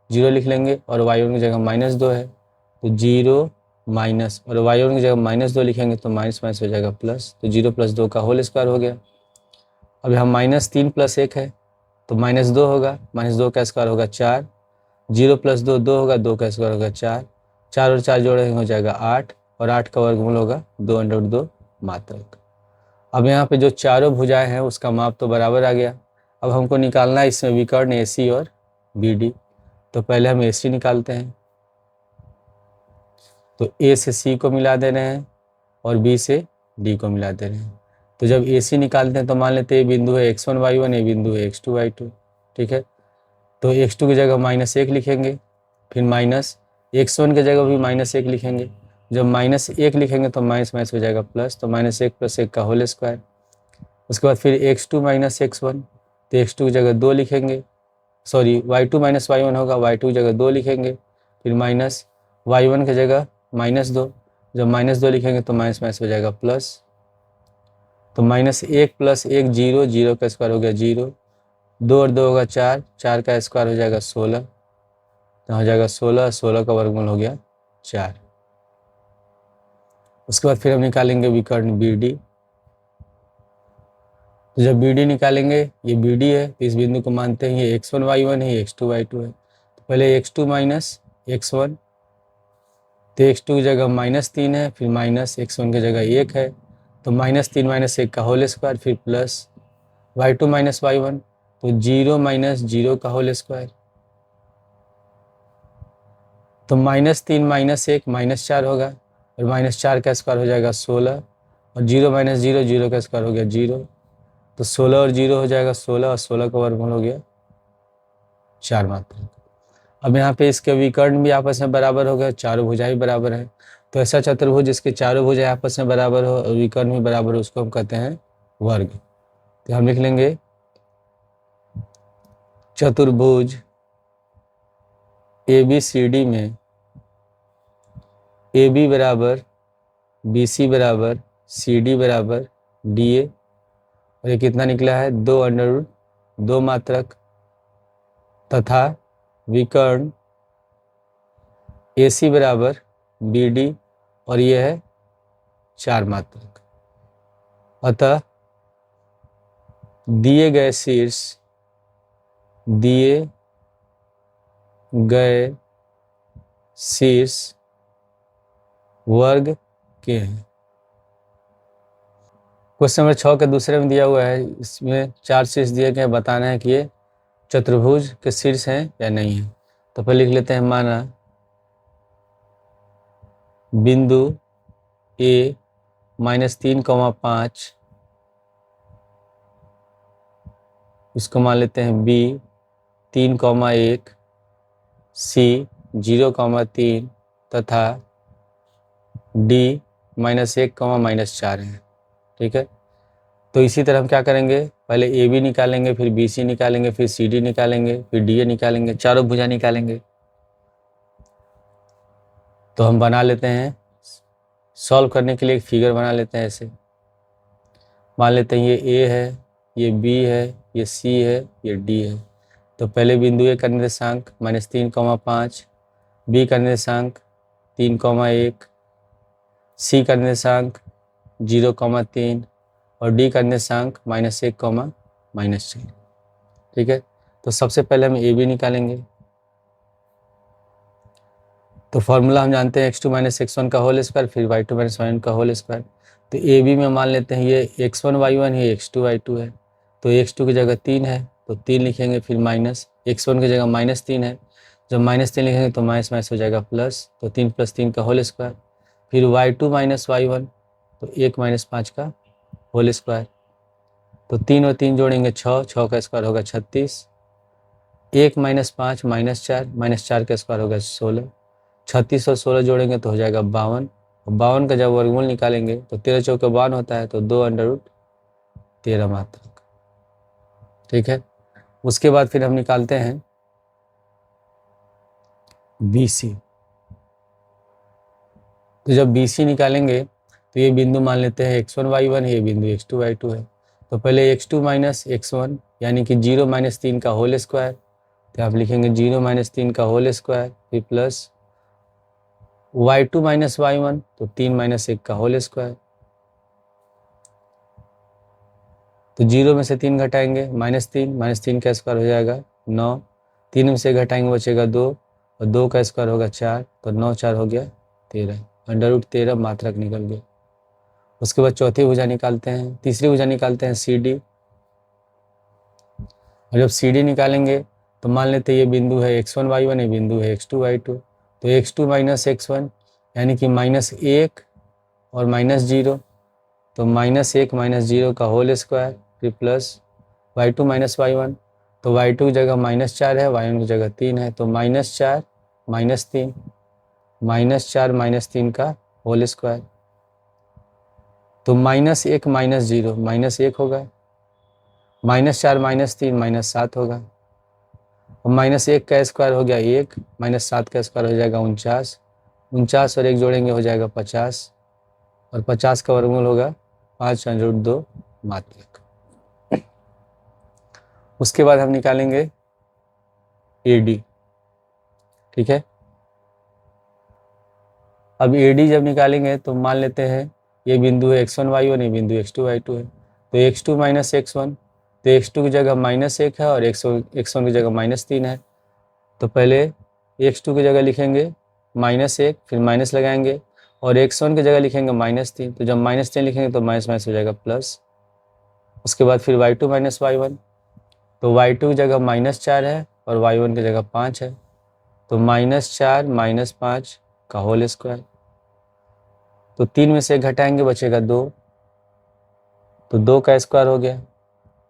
0 लिख लेंगे, और y1 की जगह -2 है, तो 0 माइनस, और y1 की जगह -2 लिखेंगे तो माइनस माइनस हो जाएगा प्लस, तो 0 + 2 का होल स्क्वायर हो गया। अब यहाँ -3 + 1 है, तो -2 होगा, -2 का स्क्वायर होगा 4, 0 + 2 2 होगा, 2 का स्क्वायर होगा 4, 4 और 4 जोड़ेंगे हो जाएगा 8, और 8 का वर्गमूल होगा 2√2 मात्रक। अब यहाँ पे जो चारों भुजाएं हैं उसका माप तो बराबर आ गया। अब हमको निकालना है इसमें विकर्ण AC और BD। तो पहले हम AC निकालते हैं, तो A से C को मिला दे रहे हैं, और B से D को मिला दे रहे हैं। तो जब AC निकालते हैं तो मान लेते हैं ये बिंदु है x1 y1, ये बिंदु है x2 y2। ठीक है, तो x2 की जगह -1 लिखेंगे, फिर माइनस, x1 की जगह भी -1 लिखेंगे। जब -1 लिखेंगे तो माइनस माइनस हो जाएगा प्लस, तो -1 + 1 का होल स्क्वायर। उसके बाद फिर x2 - x1, तो x2 की जगह 2 लिखेंगे, सॉरी y2 - y1 होगा, y2 की जगह 2 लिखेंगे, फिर माइनस, y1 की जगह -2। जब -2 लिखेंगे तो माइनस माइनस हो जाएगा प्लस, तो -1 + 1 0, 0 का स्क्वायर हो गया 0, 2 और 2 होगा 4, 4 का स्क्वायर हो जाएगा 16, तो हो जाएगा 16, 16 का वर्गमूल हो गया 4। उसके बाद फिर हम निकालेंगे विकर्ण BD। तो जब BD निकालेंगे, ये BD है, तो इस बिंदु को मानते हैं ये x1 y1 है, ये x2 y2 है। तो पहले x2 - x1, तो x2 की जगह -3 है, फिर माइनस, x1 की जगह 1 है, तो -3 - 1 का होल स्क्वायर, फिर प्लस y2 - y1, तो 0 - 0 का होल स्क्वायर, तो -3 - 1 -4 होगा, और -4 का स्क्वायर हो जाएगा 16, और 0 - 0 0 का स्क्वायर हो गया 0, तो 16 और 0 हो जाएगा 16, और 16 का वर्गमूल हो गया 4 मात्रक। अब यहाँ पे इसके विकर्ण भी आपस में बराबर हो गए, चारों भुजाएं भी बराबर है। तो ऐसा चतुर्भुज जिसके चारों भुजाएं आपस में बराबर हो और विकर्ण भी बराबर हो, उसको हम कहते हैं वर्ग। तो हम लिख लेंगे चतुर्भुज ABCD में AB बराबर BC बराबर CD बराबर DA, और ये कितना निकला है 2√2 मात्रक, तथा विकर्ण AC बराबर BD, और ये है 4 मात्रक। अतः दिए गए शीर्ष वर्ग के हैं। क्वेश्चन नंबर 6 के दूसरे में दिया हुआ है, इसमें 4 शीर्ष दिए गए, बताना है कि ये चतुर्भुज के शीर्ष हैं या नहीं है। तो पहले लिख लेते हैं, माना बिंदु A -3, 5, इसको मान लेते हैं B 3, 1, C 0, 3, तथा D -1, -4 है। ठीक है, तो इसी तरह हम क्या करेंगे, पहले AB निकालेंगे, फिर BC निकालेंगे, फिर CD निकालेंगे, फिर DA निकालेंगे, चारों भुजा निकालेंगे। तो हम बना लेते हैं, सॉल्व करने के लिए एक फिगर बना लेते हैं ऐसे। मान लेते हैं ये A है, ये B है, ये C है, ये D है। तो पहले बिंदु A का निर्देशांक -3, 5, B का निर्देशांक 3, 1, C का निर्देशांक 0, 3, और D का निर्देशांक -1, -4। ठीक है, तो सबसे पहले हम ए बी निकालेंगे। तो फॉर्मूला हम जानते हैं x2 माइनस x1 का होल स्क्वायर, फिर y2 माइनस y1 का होल स्क्वायर। तो ए बी में मान लेते हैं ये x1 y1 ये x2 y2 है। तो x2 की जगह 3 है तो 3 लिखेंगे, फिर माइनस x1 की जगह -3 है, जब -3 लिखेंगे तो माइनस माइनस हो जाएगा प्लस, तो 3 + 3 का होल स्क्वायर। फिर y2 माइनस y1 तो 1 माइनस 5 का होल स्क्वायर। तो 3 और 3 जोड़ेंगे 6, 6 का स्क्वायर होगा 36, 1 माइनस 5 -4 का स्क्वायर होगा 16, 36 और 16 जोड़ेंगे तो हो जाएगा 52, और 52 का जब वर्गमूल निकालेंगे तो 13 चौके 52 होता है, तो 2√13 मात्रक। ठीक है, उसके बाद फिर हम निकालते हैं BC। तो जब BC निकालेंगे तो ये बिंदु मान लेते हैं x1 y1, ये बिंदु x2 y2 है। तो पहले x2 माइनस x1 यानी कि 0 माइनस 3 का होल स्क्वायर, तो आप लिखेंगे 0 माइनस 3 का होल स्क्वायर, फिर प्लस y2 माइनस y1 तो 3 माइनस 1 का होल स्क्वायर। तो 0 में से 3 घटाएंगे -3 का स्क्वायर हो जाएगा 9, 3 में से घटाएंगे बचेगा 2, और 2 का स्क्वायर होगा 4, तो 9 4 हो गया 13, √13 मात्रक निकल गया। उसके बाद चौथी भुजा निकालते हैं, तीसरी भुजा निकालते हैं CD। और जब CD निकालेंगे तो मान लेते हैं ये बिंदु है x1 y1, ये बिंदु है x2 y2। तो x2 माइनस x1 यानी कि -1 और -0, तो -1 -0 का होल स्क्वायर, फिर प्लस y2 माइनस y1, तो y2 की जगह -4 है, y1 की जगह 3 है, तो -4 -3 -4 -3 का होल स्क्वायर। तो -1 -0 -1 होगा, -4 -3 -7 होगा, और -1 का स्क्वायर हो गया 1, -7 का स्क्वायर हो जाएगा 49, 49 और 1 जोड़ेंगे हो जाएगा 50, और 50 का वर्गमूल होगा 5√2 मात्रक। उसके बाद हम निकालेंगे AD। ठीक है, अब AD जब निकालेंगे तो मान लेते हैं ये बिंदु है x1 y1, ये बिंदु x2 y2 है। तो x2 माइनस x1, तो x2 की जगह -1 है और x1 की जगह -3 है। तो पहले x2 की जगह लिखेंगे -1, फिर माइनस लगाएंगे, और x1 की जगह लिखेंगे -3, तो जब -3 लिखेंगे तो माइनस माइनस हो जाएगा प्लस। उसके बाद फिर y2 माइनस y1, तो y2 की जगह -4 है और y1 की जगह 5 है, तो -4 -5 का होल स्क्वायर। तो 3 में से 1 घटाएंगे बचेगा 2, तो 2 का स्क्वायर हो गया,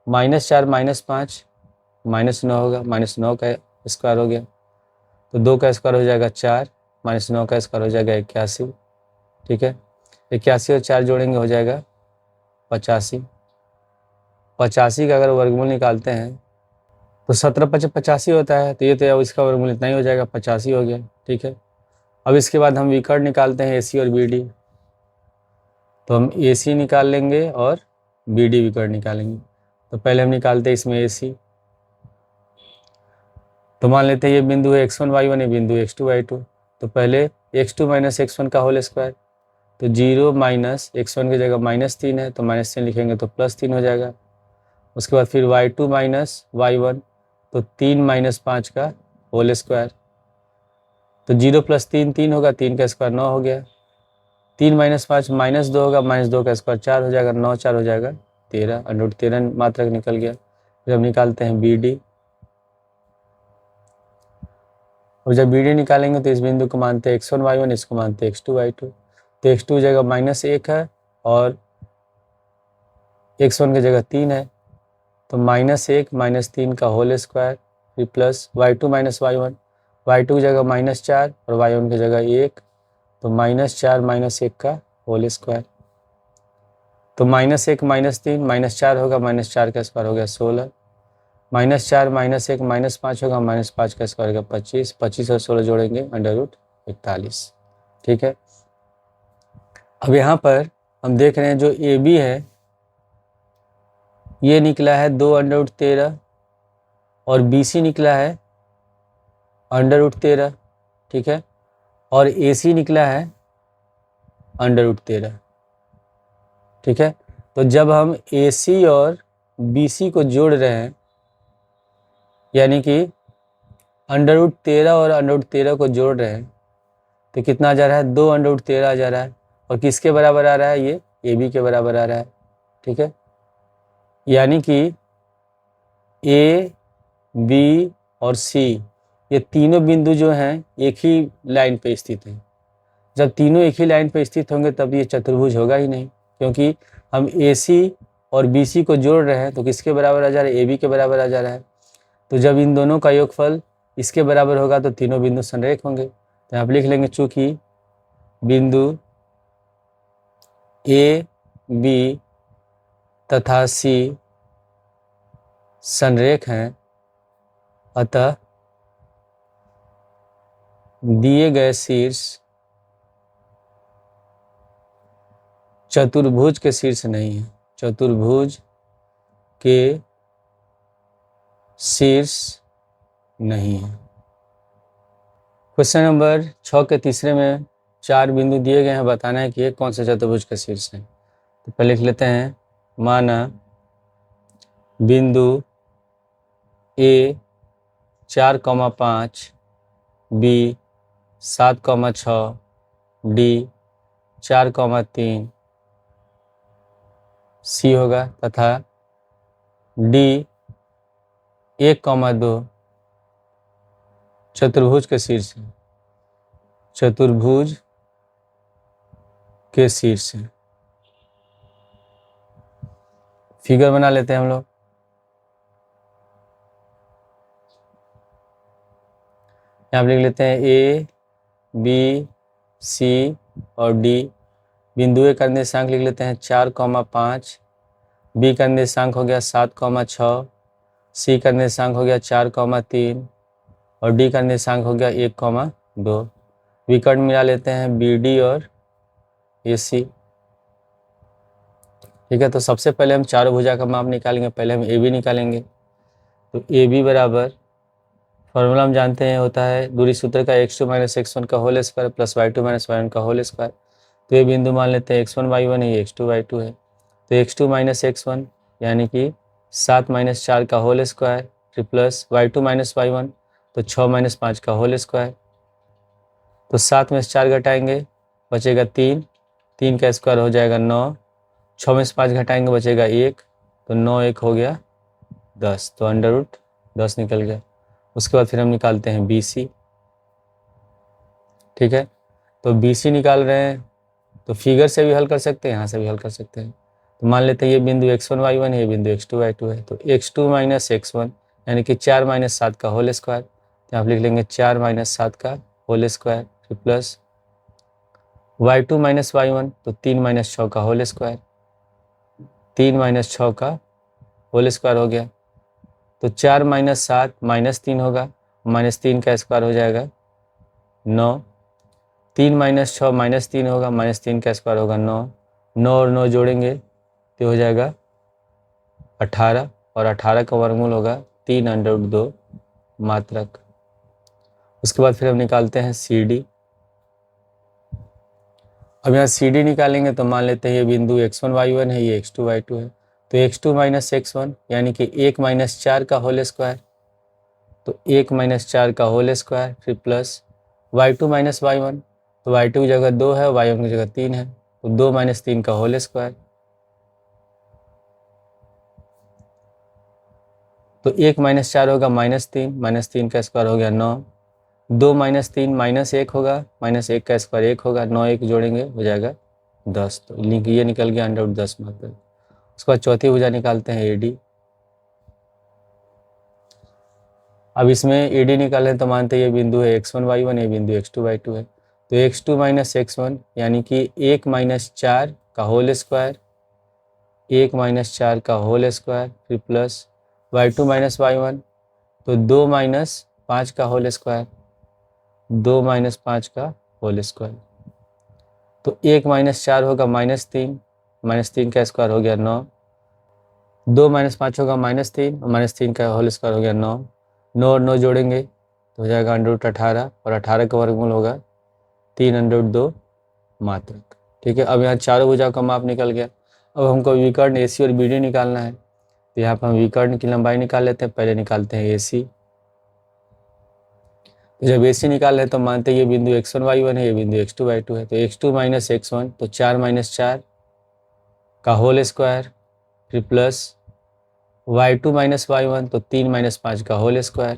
-4 -5 -9 होगा, -9 का स्क्वायर हो गया, तो 2 का स्क्वायर हो जाएगा 4, -9 का स्क्वायर हो जाएगा 81। ठीक है, 81 और 4 जोड़ेंगे हो जाएगा 85। 85 का अगर वर्गमूल निकालते हैं तो 17 × 85 होता है, तो ये तो इसका वर्गमूल इतना ही हो जाएगा, 85 हो गया। ठीक है, अब इसके बाद हम विकर्ण निकालते हैं AC और BD। तो हम AC निकाल लेंगे और BD विकर्ण निकालेंगे। तो पहले हम निकालते हैं इसमें AC। तो मान लेते हैं ये बिंदु है x1 y1, ये बिंदु x2 y2। तो पहले x2 माइनस x1 का होल स्क्वायर, तो 0 माइनस x1 की जगह -3 है, तो -3 लिखेंगे तो +3 हो जाएगा। उसके बाद फिर y2 माइनस y1, तो 3 - 5 का होल स्क्वायर, तो 0 + 3 3 होगा, 3 का स्क्वायर 9 हो गया, 3 - 5 -2 होगा, -2 का स्क्वायर 4 हो जाएगा, 9 4 हो जाएगा 13, √13 मात्रक निकल गया। फिर हम निकालते हैं BD। और जब BD निकालेंगे तो इस बिंदु को मानते हैं x1 y1, इसको मानते हैं x2 y2। तो x2 जगह -1 है और x1 की जगह 3 है, तो -1 -3 का होल स्क्वायर, फिर plus y2 minus y1, y2 की जगह -4 और y1 की जगह 1, तो -4 -1 का होल स्क्वायर। तो -1 -3 -4 होगा, -4 का स्क्वायर हो गया 16, -4 -1 -5 होगा, -5 का स्क्वायर होगा 25, 25 और 16 जोड़ेंगे √41। ठीक है, अब यहाँ पर हम देख रहे हैं जो AB है ये निकला है 2√13 और BC निकला है √13। ठीक है, और AC निकला है √13। ठीक है, तो जब हम AC और BC को जोड़ रहे हैं यानी कि √13 और √13 को जोड़ रहे हैं तो कितना आ जा रहा है, 2√13 आ जा रहा है। और किसके बराबर आ रहा है, ये AB के बराबर आ रहा है। ठीक है, यानी कि A, B और C ये तीनों बिंदु जो हैं एक ही लाइन पे स्थित हैं। जब तीनों एक ही लाइन पे स्थित होंगे तब ये चतुर्भुज होगा ही नहीं, क्योंकि हम AC और BC को जोड़ रहे हैं तो किसके बराबर आ जा रहा है, AB के बराबर आ जा रहा है। तो जब इन दोनों का योगफल इसके बराबर होगा तो तीनों बिंदु संरेख होंगे। तो आप लिख लेंगे चूंकि बिंदु A, B तथा C संरेख हैं, अतः दिए गए शीर्ष चतुर्भुज के शीर्ष नहीं है, चतुर्भुज के शीर्ष नहीं है। क्वेश्चन नंबर 6 के तीसरे में 4 बिंदु दिए गए हैं, बताना है कि ये कौन से चतुर्भुज के शीर्ष है। तो पहले लिख लेते हैं, माना बिंदु A 4,5, B 7,6, D 4,3, C होगा तथा D 1,2 चतुर्भुज के शीर्ष है, चतुर्भुज के शीर्ष है। फिगर बना लेते हैं हम लोग। यहाँ पे लिख लेते हैं A, B, C और D। बिंदु A का निर्देशांक लिख लेते हैं 4,5, B का निर्देशांक हो गया 7,6, C का निर्देशांक हो गया 4,3 और D का निर्देशांक हो गया 1,2। विकर्ण मिला लेते हैं BD और AC। ठीक है, तो सबसे पहले हम चारों भुजा का माप निकालेंगे। पहले हम AB निकालेंगे। तो AB बराबर, फॉर्मूला हम जानते हैं, होता है दूरी सूत्र का x2 - x1 का whole square plus y2 - y1 का होल स्क्वायर। तो ये बिंदु मान लेते हैं x1 y1 है, ये x2 y2 है। तो x2 - x1 यानी कि 7 - 4 का होल स्क्वायर फिर प्लस y2 - y1 तो 6 - 5 का होल स्क्वायर। तो 7 में से 4 घटाएंगे बचेगा 3, 3 का स्क्वायर हो जाएगा 9, 6 में से 5 घटाएंगे बचेगा 1, तो 9 1 हो गया 10, तो √10 निकल गया। उसके बाद फिर हम निकालते हैं BC। ठीक है, तो BC निकाल रहे हैं तो फिगर से भी हल कर सकते हैं, यहाँ से भी हल कर सकते हैं। तो मान लेते हैं ये बिंदु x1 y1 है, ये बिंदु x2 y2 है। तो x2 - x1 यानी कि 4 - 7 का होल स्क्वायर। तो आप लिख लेंगे 4 - 7 का होल स्क्वायर फिर प्लस y2 - y1 तो 3 - 6 का होल स्क्वायर, 3 - 6 का होल स्क्वायर हो गया। तो 4 - 7 -3 होगा, -3 का स्क्वायर हो जाएगा 9, 3 - 6 -3 होगा, -3 का स्क्वायर होगा 9, 9 और 9 जोड़ेंगे तो हो जाएगा 18 और 18 का वर्गमूल होगा 3√2 मात्रक। उसके बाद फिर हम निकालते हैं CD। अब यहाँ CD निकालेंगे तो मान लेते हैं ये बिंदु x1 y1 है, ये x2 y2 है। तो x2 - x1 यानी कि 1 - 4 का होल स्क्वायर, तो 1 - 4 का होल स्क्वायर फिर प्लस y2 - y1 तो y2 की जगह 2 है, y1 की जगह 3 है, तो 2 - 3 का होल स्क्वायर। तो 1 - 4 होगा -3, -3 का स्क्वायर हो गया 9, 2 - 3 -1 होगा, -1 का स्क्वायर 1 होगा, 9 1 जोड़ेंगे हो जाएगा 10, तो ये निकल गया √10 मात्रक। उसके बाद चौथी भुजा निकालते हैं AD। अब इसमें AD निकालें तो मानते हैं ये बिंदु है x1 y1, ये बिंदु x2 y2 है। तो x2 - x1 यानी कि 1 - 4 का होल स्क्वायर, 1 - 4 का होल स्क्वायर फिर प्लस y2 - y1 तो 2 - 5 का होल स्क्वायर, 2 - 5 का होल स्क्वायर। तो 1 - 4 होगा -3, -3 का स्क्वायर हो गया 9, 2 - 5 होगा -3 और -3 का होल स्क्वायर हो गया 9, 9 और 9 जोड़ेंगे तो हो जाएगा √18 और 18 का वर्गमूल होगा 3√2 मात्रक। ठीक है, अब यहाँ चारों भुजाओं का माप निकल गया। अब हमको विकर्ण AC और BD निकालना है। तो यहाँ पर हम विकर्ण की लंबाई निकाल लेते हैं। पहले निकालते हैं AC। तो जब AC निकाल रहे हैं तो मानते हैं ये बिंदु x1 y1 है, ये बिंदु x2 y2 है, तो x2 माइनस x1 तो 4 माइनस 4 का होल स्क्वायर, फिर प्लस y2 माइनस y1 तो 3 माइनस 5 का होल स्क्वायर,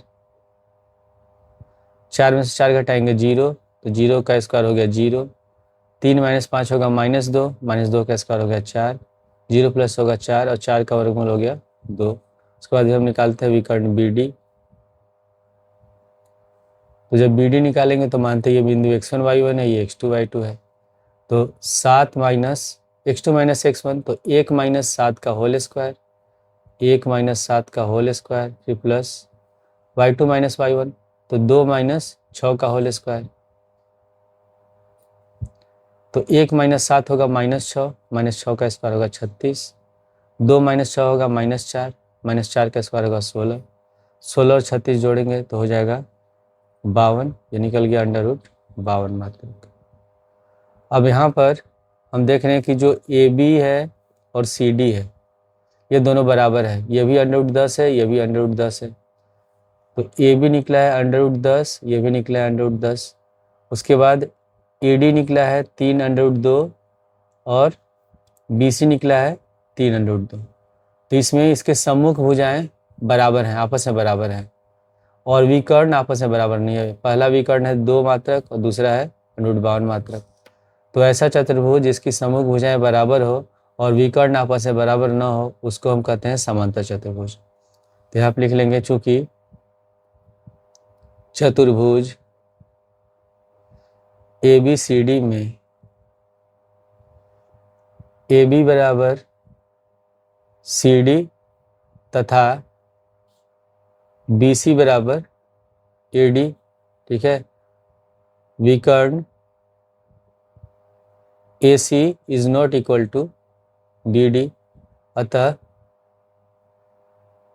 4 में से 4 घटाएंगे 0, तो 0 का स्क्वायर हो गया 0, 3 माइनस 5 होगा -2, -2 का स्क्वायर हो गया 4, 0 प्लस होगा 4 और 4 का वर्गमूल हो गया 2। उसके बाद हम निकालते हैं विकर्ण BD। तो जब BD निकालेंगे तो मानते हैं ये बिंदु x1 y1 है, ये x2 y2 है, तो 7 माइनस x2 माइनस x1 तो 1 माइनस 7 का होल स्क्वायर, 1 माइनस 7 का होल स्क्वायर, फिर प्लस y2 माइनस y1 तो 2 माइनस 6 का होल स्क्वायर, तो 1 माइनस 7 होगा -6, -6 का स्क्वायर होगा 36, 2 माइनस 6 होगा -4, -4 का स्क्वायर होगा 16, 16 और 36 जोड़ेंगे तो हो जाएगा 52, ये निकल गया √52 मात्रक। अब यहाँ पर हम देख रहे हैं कि जो AB है और CD है ये दोनों बराबर है, ये भी √10 है, ये भी √10 है, तो AB निकला है √10, ये भी निकला है √10। उसके बाद AD निकला है 3√2 और BC निकला है 3√2। तो इसमें इसके सम्मुख भुजाएं बराबर हैं, आपस में बराबर हैं, और विकर्ण आपस में बराबर नहीं है। पहला विकर्ण है 2 मात्रक और दूसरा है √52 मात्रक। तो ऐसा चतुर्भुज जिसकी सम्मुख भुजाएं बराबर हो और विकर्ण आपस में बराबर न हो उसको हम कहते हैं समांतर चतुर्भुज। तो यहाँ आप लिख लेंगे, चूंकि चतुर्भुज ABCD में AB बराबर CD तथा BC बराबर AD, ठीक है, विकर्ण AC is not equal to BD, अतः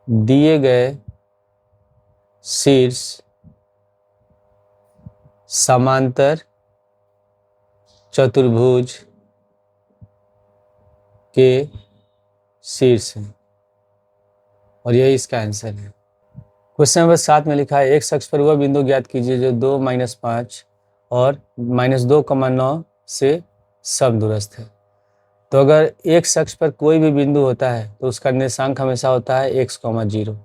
दिए गए शीर्ष समांतर चतुर्भुज के शीर्ष हैं, और यही इसका आंसर है। क्वेश्चन नंबर 7 में लिखा है, एक अक्ष पर वह बिंदु ज्ञात कीजिए जो 2, -5 और -2,9 से समदूरस्थ है। तो अगर एक अक्ष पर कोई भी बिंदु होता है तो उसका निर्देशांक हमेशा होता है x, 0।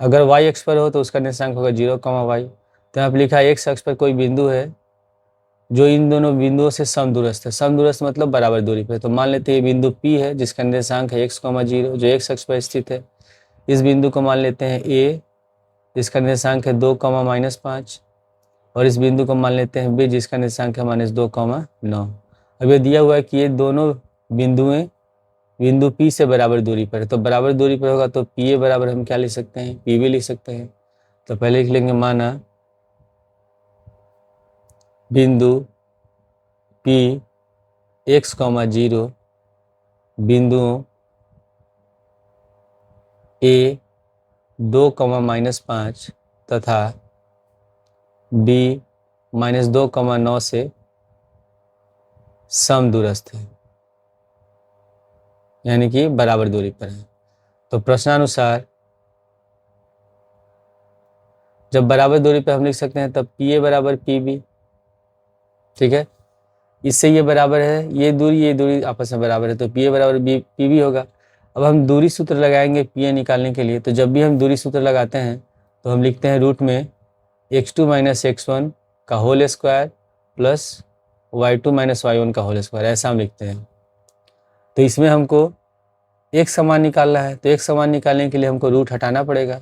अगर y अक्ष पर हो तो उसका निर्देशांक होगा 0, y। तो यहाँ पर लिखा है एक अक्ष पर कोई बिंदु है जो इन दोनों बिंदुओं से समदूरस्थ है। समदूरस्थ मतलब बराबर दूरी पर। तो मान लेते हैं ये बिंदु P है जिसका निर्देशांक है x, 0 जो x अक्ष पर स्थित है। इस बिंदु को मान लेते हैं A जिसका निर्देशांक है 2, -5, और इस बिंदु को मान लेते हैं B जिसका निर्देशांक है -2, 9। अब ये दिया हुआ है कि ये दोनों बिंदुएं बिंदु P से बराबर दूरी पर है, तो बराबर दूरी पर होगा तो PA बराबर हम क्या लिख सकते हैं, PB लिख सकते हैं। तो पहले लिख लेंगे, माना बिंदु P x, 0 बिंदुओं A 2, -5 तथा B -2, 9 से समदूरस्थ है, यानी कि बराबर दूरी पर है। तो प्रश्नानुसार जब बराबर दूरी पर हम लिख सकते हैं तब PA बराबर PB, ठीक है। इससे ये बराबर है, ये दूरी आपस में बराबर है, तो PA बराबर PB होगा। अब हम दूरी सूत्र लगाएंगे PA निकालने के लिए। तो जब भी हम दूरी सूत्र लगाते हैं तो हम लिखते हैं रूट में x2 माइनस x1 का whole square plus y2 minus y1 का होल स्क्वायर, ऐसा हम लिखते हैं। तो इसमें हमको एक समान निकालना है, तो एक समान निकालने के लिए हमको रूट हटाना पड़ेगा।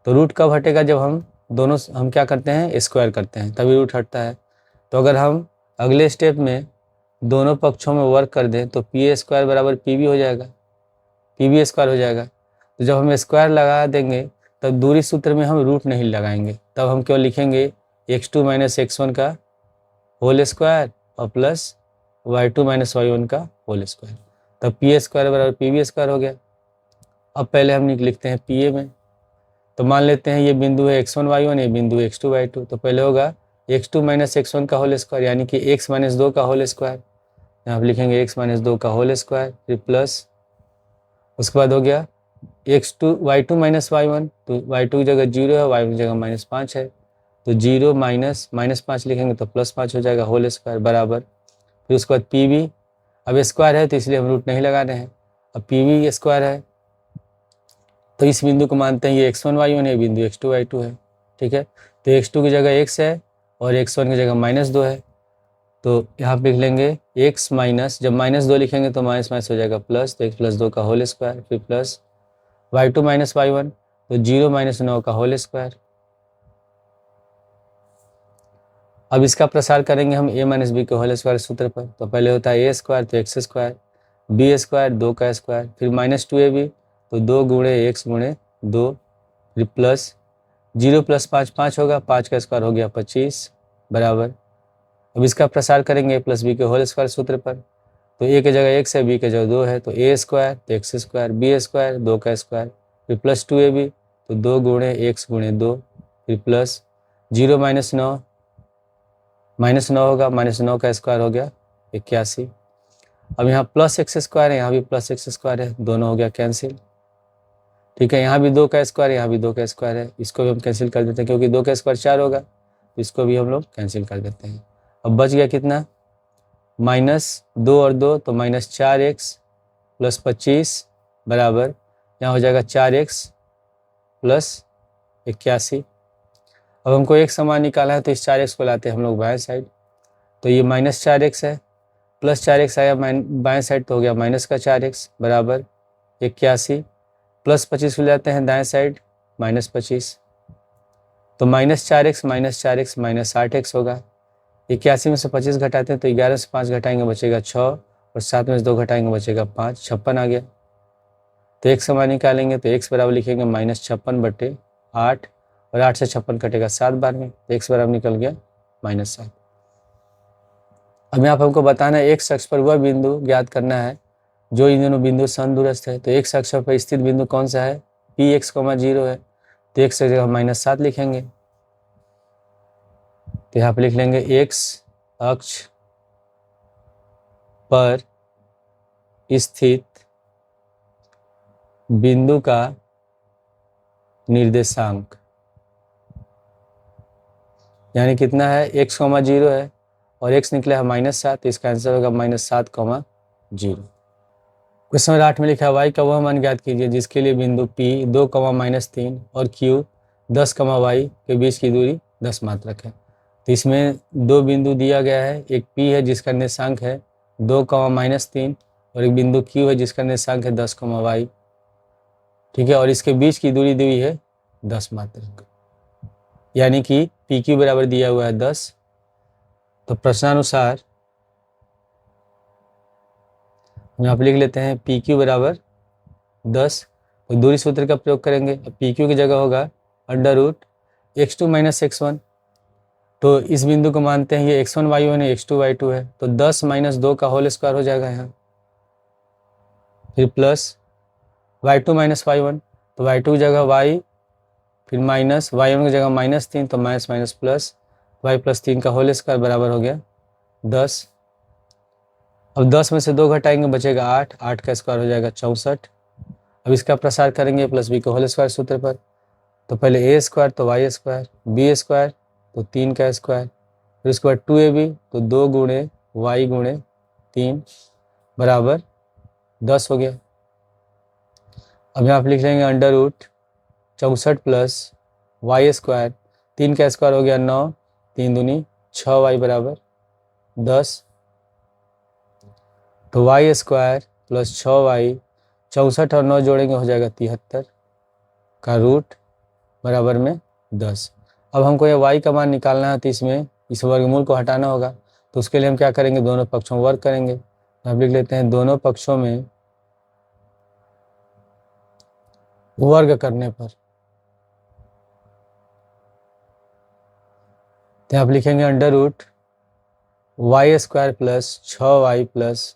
तो रूट कब हटेगा, जब हम क्या करते हैं, स्क्वायर करते हैं, तभी रूट हटता है। तो अगर हम अगले स्टेप में दोनों पक्षों में वर्क कर दें तो PA स्क्वायर बराबर PB हो जाएगा, PB स्क्वायर हो जाएगा। तो जब हम स्क्वायर लगा देंगे तब दूरी सूत्र में हम रूट नहीं लगाएंगे, तब हम केवल लिखेंगे x2 माइनस x1 का होल स्क्वायर और प्लस y2 माइनस y1 का होल स्क्वायर, तब PA स्क्वायर बराबर PB स्क्वायर हो गया। अब पहले हम लिखते हैं PA में। तो मान लेते हैं ये बिंदु है x1 y1, ये बिंदु x2 y2। तो पहले होगा x2 माइनस x1 का होल स्क्वायर, यानी कि x माइनस 2 का होल स्क्वायर। यहाँ पर लिखेंगे x माइनस 2 का होल स्क्वायर, फिर प्लस उसके बाद हो गया y2 माइनस y1, तो y2 की जगह 0 है, y1 की जगह -5 है, तो 0 माइनस -5 लिखेंगे तो +5 हो जाएगा होल स्क्वायर बराबर। फिर उसके बाद पी वी, अब स्क्वायर है तो इसलिए हम रूट नहीं लगा रहे हैं। अब पी वी स्क्वायर है तो इस बिंदु को मानते हैं ये x1 y1 है, बिंदु x2 y2 है। ठीक है, तो x2 की जगह x है और x1 की जगह -2 है। तो यहाँ पे लिख लेंगे x माइनस, जब -2 लिखेंगे तो माइनस माइनस हो जाएगा प्लस, तो x + 2 का होल स्क्वायर, फिर प्लस y2 - y1, तो 0 - 9 का होल स्क्वायर। अब इसका प्रसार करेंगे हम a - b के होल स्क्वायर सूत्र पर। तो पहले होता है a स्क्वायर तो x स्क्वायर, b स्क्वायर 2 का स्क्वायर, फिर -2ab तो 2 गुणे x गुणे 2, फिर प्लस 0 + 5 5 होगा, 5 का स्क्वायर हो गया 25 बराबर। अब इसका प्रसार करेंगे a + b के होल स्क्वायर सूत्र पर। तो a की जगह x है, b की जगह 2 है, तो a स्क्वायर तो x स्क्वायर, b स्क्वायर 2 का स्क्वायर, फिर प्लस 2ab तो 2 गुणे x गुणे 2, फिर प्लस 0 - 9 होगा, -9 का स्क्वायर हो गया 81। अब यहाँ प्लस एक्स स्क्वायर है, यहाँ भी प्लस एक्स स्क्वायर है, दोनों हो गया कैंसिल। ठीक है, यहाँ भी 2 का स्क्वायर है, यहाँ भी 2 का स्क्वायर है, इसको भी हम कैंसिल कर देते हैं क्योंकि 2 का स्क्वायर 4 होगा, तो इसको भी हम लोग कैंसिल कर देते हैं। अब बच गया कितना, -2 और 2 तो -4x + 25 बराबर, यहाँ हो जाएगा 4x + 81। अब हमको एक समान निकाला है तो इस 4x को लाते हैं हम लोग बाएं साइड, तो ये -4x है, प्लस 4x आया बाएं साइड तो हो गया -4x बराबर 81, प्लस 25 को जाते हैं दाएं साइड -25, तो -4x -4x -8x होगा। 81 में से 25 घटाते हैं तो 11 से 5 घटाएंगे बचेगा 6, और 7 में से 2 घटाएंगे बचेगा 5, 56 आ गया। तो एक समान निकालेंगे तो x बराबर लिखेंगे -56/8, और 8 से 56 कटेगा 7 बार में, तो x बराबर निकल गया -7। अब यहाँ पर हमको बताना है x अक्ष पर वह बिंदु ज्ञात करना है जो इन दोनों बिंदु समदूरस्थ है। तो x अक्ष पर स्थित बिंदु कौन सा है, Px, 0 है, तो x की जगह -7 लिखेंगे। तो यहाँ पे लिख लेंगे x अक्ष पर स्थित बिंदु का निर्देशांक, यानी कितना है, x, 0 है और x निकला है -7, तो इसका आंसर होगा -7, 0। क्वेश्चन नंबर 8 में लिखा है y का वह मान ज्ञात कीजिए जिसके लिए बिंदु P 2, -3 और Q 10, y के बीच की दूरी 10 मात्रक है। तो इसमें दो बिंदु दिया गया है, एक P है जिसका निर्देशांक है 2, -3 और एक बिंदु Q है जिसका निर्देशांक है 10, y। ठीक है, और इसके बीच की दूरी दी हुई है 10 मात्रक, यानी कि PQ बराबर दिया हुआ है 10। तो प्रश्नानुसार हम यहाँ पे लिख लेते हैं PQ बराबर 10, तो दूरी सूत्र का प्रयोग करेंगे। अब PQ की जगह होगा √x2 - x1, तो इस बिंदु को मानते हैं ये x1 y1 है, x2 y2 है, तो 10 - 2 का होल स्क्वायर हो जाएगा यहाँ, फिर प्लस y2 - y1, तो y2 की जगह y, फिर माइनस y1 की जगह -3, तो माइनस प्लस y + 3 का होल स्क्वायर बराबर हो गया 10। अब 10 में से 2 घटाएंगे बचेगा 8, 8 का स्क्वायर हो जाएगा 64। अब इसका प्रसार करेंगे +b के होल स्क्वायर सूत्र पर। तो पहले a स्क्वायर तो y स्क्वायर, b स्क्वायर तो 3 का स्क्वायर, फिर उसके बाद 2ab तो 2 गुणे y गुणे 3 बराबर 10 हो गया। अब यहाँ पर लिख लेंगे √64 + y स्क्वायर, 3 का स्क्वायर हो गया 9, 3 दूनी 6y बराबर 10, तो y स्क्वायर + 6y, 64 और 9 जोड़ेंगे हो जाएगा 73 का रूट बराबर में 10। अब हमको ये y का मान निकालना है, तो इसमें इस वर्गमूल को हटाना होगा, तो उसके लिए हम क्या करेंगे, दोनों पक्षों में वर्ग करेंगे। अब लिख लेते हैं दोनों पक्षों में वर्ग करने पर, तो आप लिखेंगे √y स्क्वायर + 6y +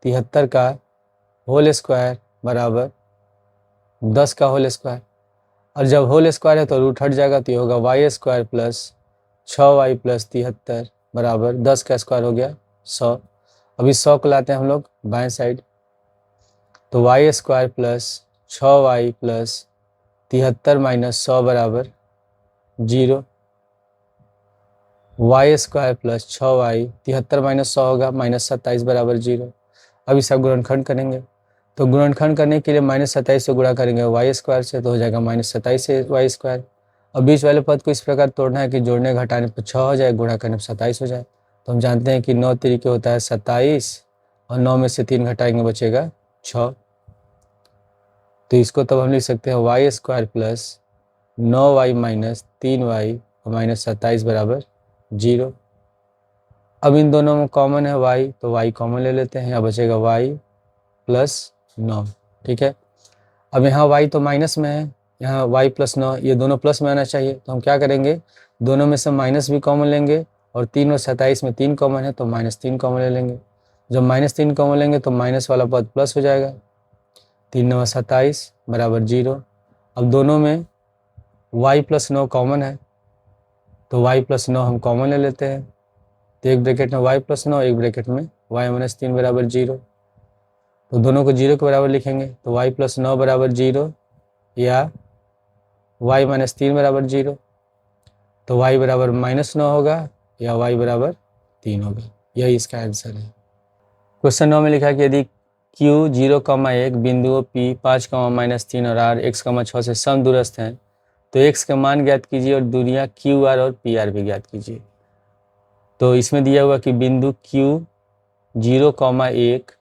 73 का होल स्क्वायर बराबर 10 का होल स्क्वायर, और जब होल स्क्वायर है तो रूट हट जाएगा, तो ये होगा y स्क्वायर + 6y + 73 बराबर 10 का स्क्वायर हो गया 100। अब इस 100 को लाते हैं हम लोग बाएं साइड, तो y स्क्वायर + 6y + 73 - 100 बराबर 0। Y square plus 6y 73 minus 100 होगा -27 बराबर 0। अब इसका गुणनखंड करेंगे, तो गुणनखंड करने के लिए -27 से गुणा करेंगे वाई स्क्वायर से, तो हो जाएगा -27 से वाई स्क्वायर। अब बीच वाले पद को इस प्रकार तोड़ना है कि जोड़ने घटाने पर 6 हो जाए, गुणा करने पर 27 हो जाए। तो हम जानते हैं कि 9 तरीके होता है 27, और 9 में से 3 घटाएंगे बचेगा 6। तो इसको तब हम लिख सकते हैं Y square plus 9y minus 3y और -27 बराबर 0। अब इन दोनों में कॉमन है y, तो y कॉमन ले लेते हैं, यहाँ बचेगा y प्लस 9। ठीक है, अब यहाँ y तो माइनस में है, यहाँ y प्लस 9, ये दोनों प्लस में आना चाहिए। तो हम क्या करेंगे, दोनों में से माइनस भी कॉमन लेंगे, और 3 और 27 में 3 कॉमन है तो -3 कॉमन ले लेंगे। जब -3 कॉमन लेंगे तो माइनस वाला पद प्लस हो जाएगा, 3 9 27 बराबर 0। अब दोनों में y प्लस 9 कॉमन है, तो y प्लस 9 हम कॉमन ले लेते हैं। तो एक ब्रैकेट में y प्लस 9, एक ब्रैकेट में y माइनस 3 बराबर 0। तो दोनों को 0 के बराबर लिखेंगे, तो y प्लस 9 बराबर 0 या y माइनस 3 बराबर 0। तो y बराबर -9 होगा या y बराबर 3 होगा। यही इसका आंसर है। क्वेश्चन 9 में लिखा कि यदि q 0,1 बिंदुओं p 5, -3 और r x, 6 से समदूरस्थ हैं, तो x का मान ज्ञात कीजिए और दूरियां QR और PR भी ज्ञात कीजिए। तो इसमें दिया हुआ कि बिंदु Q 0,1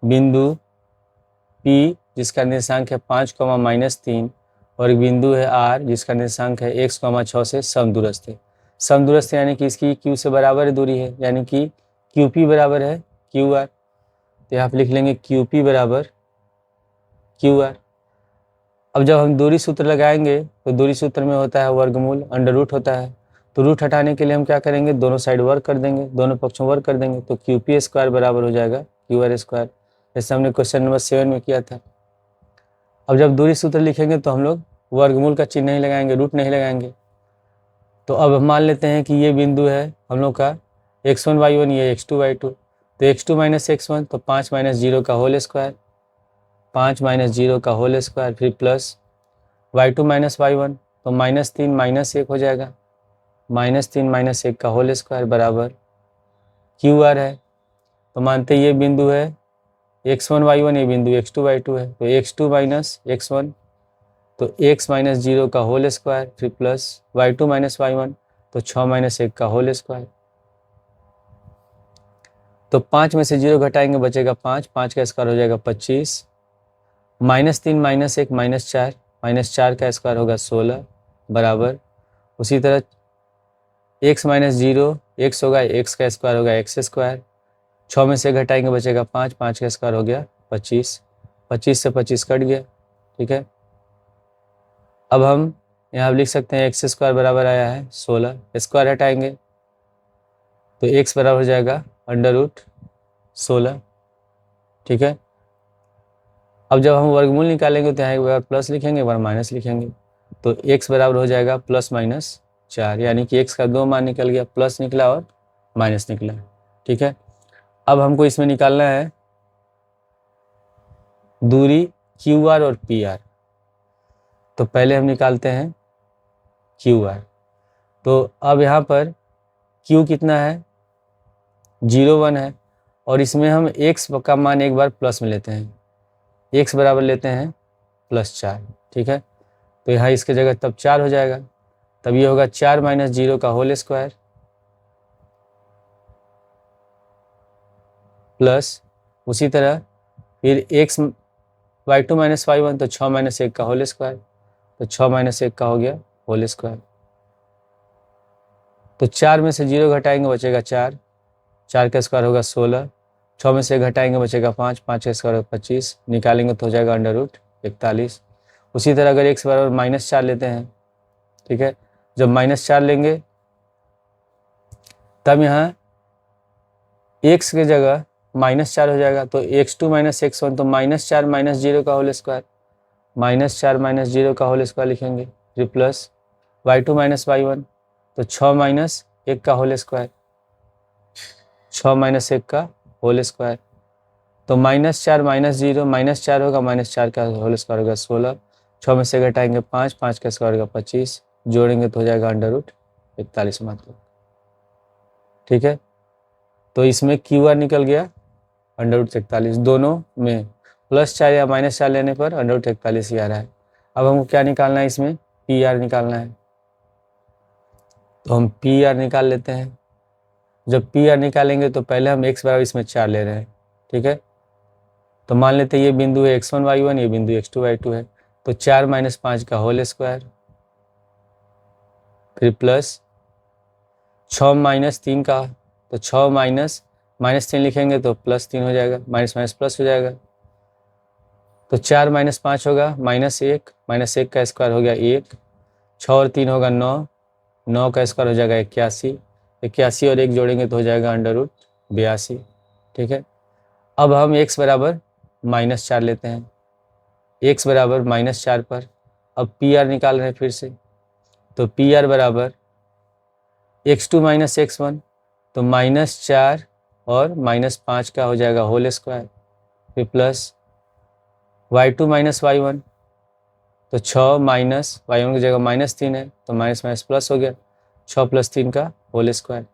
बिंदु P जिसका निर्देशांक है 5, -3 और एक बिंदु है R जिसका निर्देशांक है x, 6 से समदूरस्थ है। समदूरस्थ यानी कि इसकी Q से बराबर दूरी है, यानी कि QP बराबर है QR। तो यहाँ पे लिख लेंगे QP बराबर QR। अब जब हम दूरी सूत्र लगाएंगे तो दूरी सूत्र में होता है वर्गमूल, अंडर रूट होता है। तो रूट हटाने के लिए हम क्या करेंगे, दोनों साइड वर्क कर देंगे, दोनों पक्षों वर्क कर देंगे, तो QP स्क्वायर बराबर हो जाएगा QR स्क्वायर, जैसे हमने क्वेश्चन नंबर 7 में किया था। अब जब दूरी सूत्र लिखेंगे तो हम लोग वर्गमूल का चिन्ह नहीं लगाएंगे, रूट नहीं लगाएंगे। तो अब हम मान लेते हैं कि ये बिंदु है हम लोग का x1 y1, ये x2 y2। तो x2 माइनस x1 तो 5 माइनस 0 का होल स्क्वायर, 5 माइनस 0 का होल स्क्वायर, फिर प्लस y2 माइनस y1 तो -3 -1 हो जाएगा, -3 -1 का होल स्क्वायर बराबर QR है। तो मानते ये बिंदु है x1 y1, ये बिंदु x2 y2 है, तो x2 माइनस x1 तो x माइनस 0 का होल स्क्वायर, फिर प्लस y2 माइनस y1 तो 6 -1 का होल स्क्वायर। तो 5 में से 0 घटाएंगे बचेगा 5, 5 का स्क्वायर हो जाएगा 25, -3 -1 -4, -4 का स्क्वायर होगा 16 बराबर, उसी तरह x माइनस 0 x होगा, x का स्क्वायर होगा x स्क्वायर, 6 में से घटाएंगे बचेगा 5, 5 का स्क्वायर हो गया 25, 25 से 25 कट गया। ठीक है, अब हम यहाँ लिख सकते हैं x स्क्वायर बराबर आया है 16, स्क्वायर हटाएंगे तो x बराबर हो जाएगा √16। ठीक है, अब जब हम वर्गमूल निकालेंगे तो यहाँ एक बार प्लस लिखेंगे, एक बार माइनस लिखेंगे, तो x बराबर हो जाएगा +-4, यानी कि x का 2 मान निकल गया, प्लस निकला और माइनस निकला। ठीक है, अब हमको इसमें निकालना है दूरी QR और PR। तो पहले हम निकालते हैं QR। तो अब यहाँ पर Q कितना है, 0,1 है, और इसमें हम x का मान एक बार प्लस में लेते हैं, x बराबर लेते हैं +4। ठीक है, तो यहाँ इसके जगह तब 4 हो जाएगा, तब ये होगा 4 माइनस 0 का होल स्क्वायर प्लस उसी तरह फिर x y2 माइनस y1 तो 6 -1 का होल स्क्वायर, तो 6 -1 का हो गया होल स्क्वायर। तो 4 में से 0 घटाएंगे बचेगा 4, 4 का स्क्वायर होगा 16, 6 में से घटाएंगे बचेगा 5, 5 का स्क्वायर होगा 25, निकालेंगे तो हो जाएगा √41। उसी तरह अगर x बराबर -4 लेते हैं, ठीक है, जब -4 लेंगे तब यहाँ x की जगह -4 हो जाएगा, तो x2 माइनस x1 तो -4 -0 का होल स्क्वायर, -4 -0 का होल स्क्वायर लिखेंगे, फिर प्लस y2 माइनस y1 तो 6 -1 का होल स्क्वायर, 6 -1 का होल स्क्वायर, तो -4 -0 -4 होगा, -4 का होल स्क्वायर होगा 16, 6 में से घटाएंगे 5, 5 का स्क्वायर होगा 25, जोड़ेंगे तो हो जाएगा √41 मात्र। ठीक है। तो इसमें क्यू आर निकल गया √41, दोनों में +4 या -4 लेने पर √41 ही आ रहा है। अब हमको क्या निकालना है, इसमें पी आर निकालना है। तो हम पी आर निकाल लेते हैं। जब पी आर निकालेंगे तो पहले हम x बराबर इसमें 4 ले रहे हैं, ठीक है। तो मान लेते हैं ये बिंदु है x1 y1, ये बिंदु x2 y2 है। तो 4 - 5 का होल स्क्वायर, फिर प्लस 6 - 3 का, तो 6 -3 लिखेंगे तो +3 हो जाएगा, माइनस माइनस प्लस हो जाएगा। तो 4 - 5 होगा -1 का स्क्वायर हो गया 1, 6 और 3 होगा 9, 9 का स्क्वायर हो जाएगा 81, 81 और 1 जोड़ेंगे तो हो जाएगा √82, ठीक है। अब हम x बराबर -4 लेते हैं, x बराबर -4 पर अब पी आर निकाल रहे हैं फिर से। तो पी आर बराबर x2 - x1, तो -4 और -5 का हो जाएगा होल स्क्वायर, फिर प्लस y2 - y1, तो 6 y1 की जगह -3 है तो माइनस माइनस प्लस हो गया, 6 + 3 का होल स्क्वायर।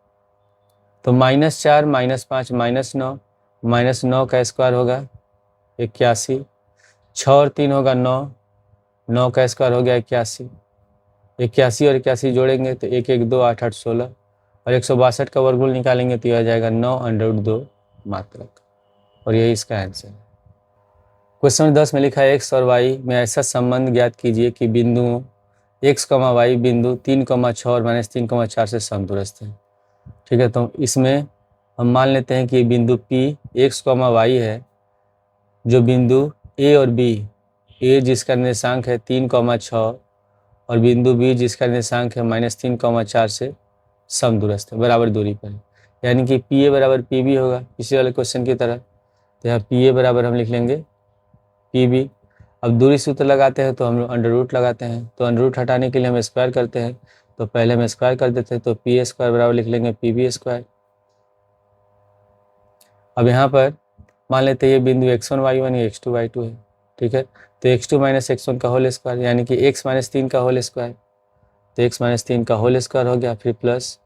तो -4 - 5 -9, -9 का स्क्वायर होगा 81, 6 और 3 होगा 9, 9 का स्क्वायर हो गया 81, 81 और 81 जोड़ेंगे तो 1 1 2 8 8 16 और 162 का वर्गमूल निकालेंगे तो यह आ जाएगा 9√2 मात्रक, और यही इसका आंसर है। क्वेश्चन 10 में लिखा है x और y में ऐसा संबंध ज्ञात कीजिए कि बिंदुओं x, y बिंदु 3, 6 और -3, 4 से समदूरस्थ है, ठीक है। तो इसमें हम मान लेते हैं कि ये बिंदु P x, y है, जो बिंदु A और B, A जिसका निर्देशांक है 3, 6 और बिंदु B जिसका निर्देशांक है -3, 4 से समदूरस्थ है, बराबर दूरी पर है। यानी कि PA बराबर PB होगा इसी वाले क्वेश्चन की तरह। तो यहाँ PA बराबर हम लिख लेंगे PB। अब दूरी सूत्र लगाते हैं तो हम लोग अंडर रूट लगाते हैं, तो अंडर रूट हटाने के लिए हम स्क्वायर करते हैं, तो पहले हम स्क्वायर कर देते हैं, तो PA² बराबर लिख लेंगे PB²। अब यहाँ पर मान लेते हैं ये बिंदु x1 y1, ये x2 y2 है, ठीक है। तो x2 - x1 का होल स्क्वायर, यानी कि x - 3 का होल स्क्वायर, तो x - 3 का होल स्क्वायर हो गया, फिर प्लस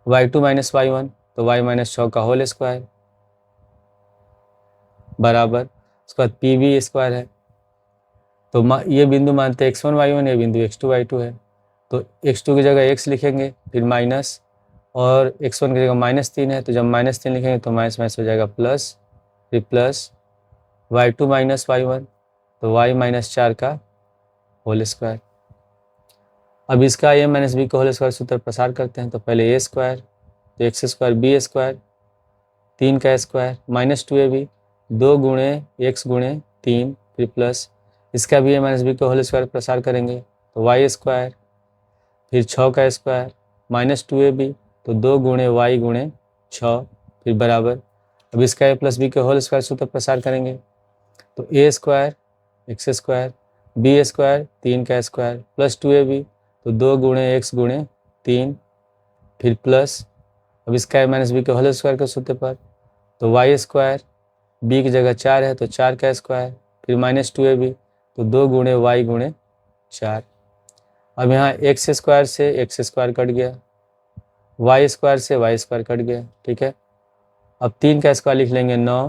y2 - y1, तो y - 6 का होल स्क्वायर बराबर, उसके बाद PB² है। तो ये बिंदु मानते हैं x1 y1, ये बिंदु x2 y2 है, तो x2 की जगह x लिखेंगे, फिर माइनस, और x1 की जगह -3 है, तो जब -3 लिखेंगे तो माइनस माइनस हो जाएगा प्लस, फिर प्लस y2 - y1, तो y -4 का होल स्क्वायर। अब इसका a - b का होल स्क्वायर सूत्र प्रसार करते हैं, तो पहले a², तो x² b², 3 का स्क्वायर -2ab, 2 गुणे x गुणे 3, फिर प्लस इसका भी a - b का होल स्क्वायर प्रसार करेंगे तो y², फिर 6 का स्क्वायर -2ab, तो 2 गुणे y गुणे 6, फिर बराबर। अब इसका a + b के होल स्क्वायर सूत्र प्रसार करेंगे तो a² x² b², 3 का स्क्वायर प्लस 2ab, तो 2 गुणे x गुणे 3, फिर प्लस अब इसका a - b के होल स्क्वायर के सूत्र पर, तो y², b की जगह 4 है तो 4 का स्क्वायर, फिर -2ab, तो 2 गुणे y गुणे 4। अब यहाँ x² से x² कट गया, y² से y² कट गया, ठीक है। अब 3 का स्क्वायर लिख लेंगे 9,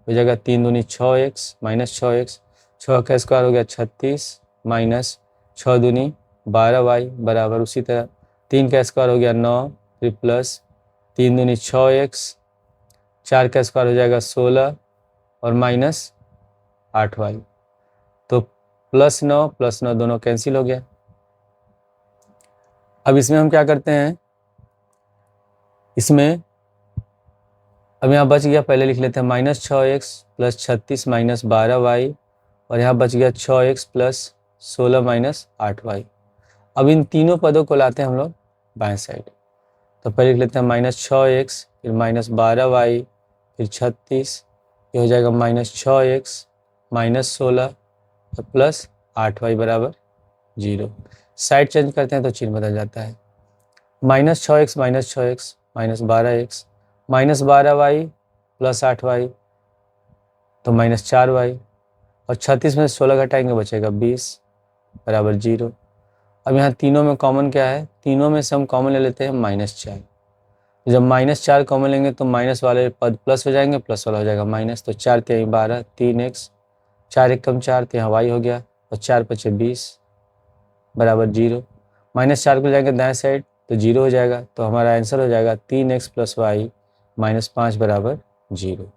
हो जाएगा 3 दूनी 6x -6x, 6 का स्क्वायर हो गया 36, माइनस 6 दूनी 12y बराबर, उसी तरह 3 का स्क्वायर हो गया 9, फिर प्लस 3 दूनी 6x, 4 का स्क्वायर हो जाएगा 16 और -8y, तो +9 +9 दोनों कैंसिल हो गया। अब इसमें हम क्या करते हैं, इसमें अब यहाँ बच गया, पहले लिख लेते हैं -6x + 36 -12y, और यहाँ बच गया 6x + 16 -8y। अब इन तीनों पदों को लाते हैं हम लोग बाएं साइड, तो पहले लिख लेते हैं -6x, फिर -12y, फिर 36, ये हो जाएगा -6x -16 और प्लस 8y बराबर 0। साइड चेंज करते हैं तो चिन्ह बदल जाता है, -6x -6x -12x -12y + 8y, तो -4y, और 36 में 16 घटाएंगे बचेगा 20 बराबर 0। अब यहाँ तीनों में कॉमन क्या है, तीनों में से हम कॉमन ले लेते हैं -4, जब -4 कॉमन लेंगे तो माइनस वाले पद प्लस हो जाएंगे, प्लस वाला हो जाएगा माइनस। तो 4 3 12, 3x, 4 1 कम 4 तो यहाँ y हो गया, और 4 5 20 बराबर 0। -4 को जाएंगे दाएं साइड तो 0 हो जाएगा। तो हमारा आंसर हो जाएगा 3x + y - 5 बराबर 0।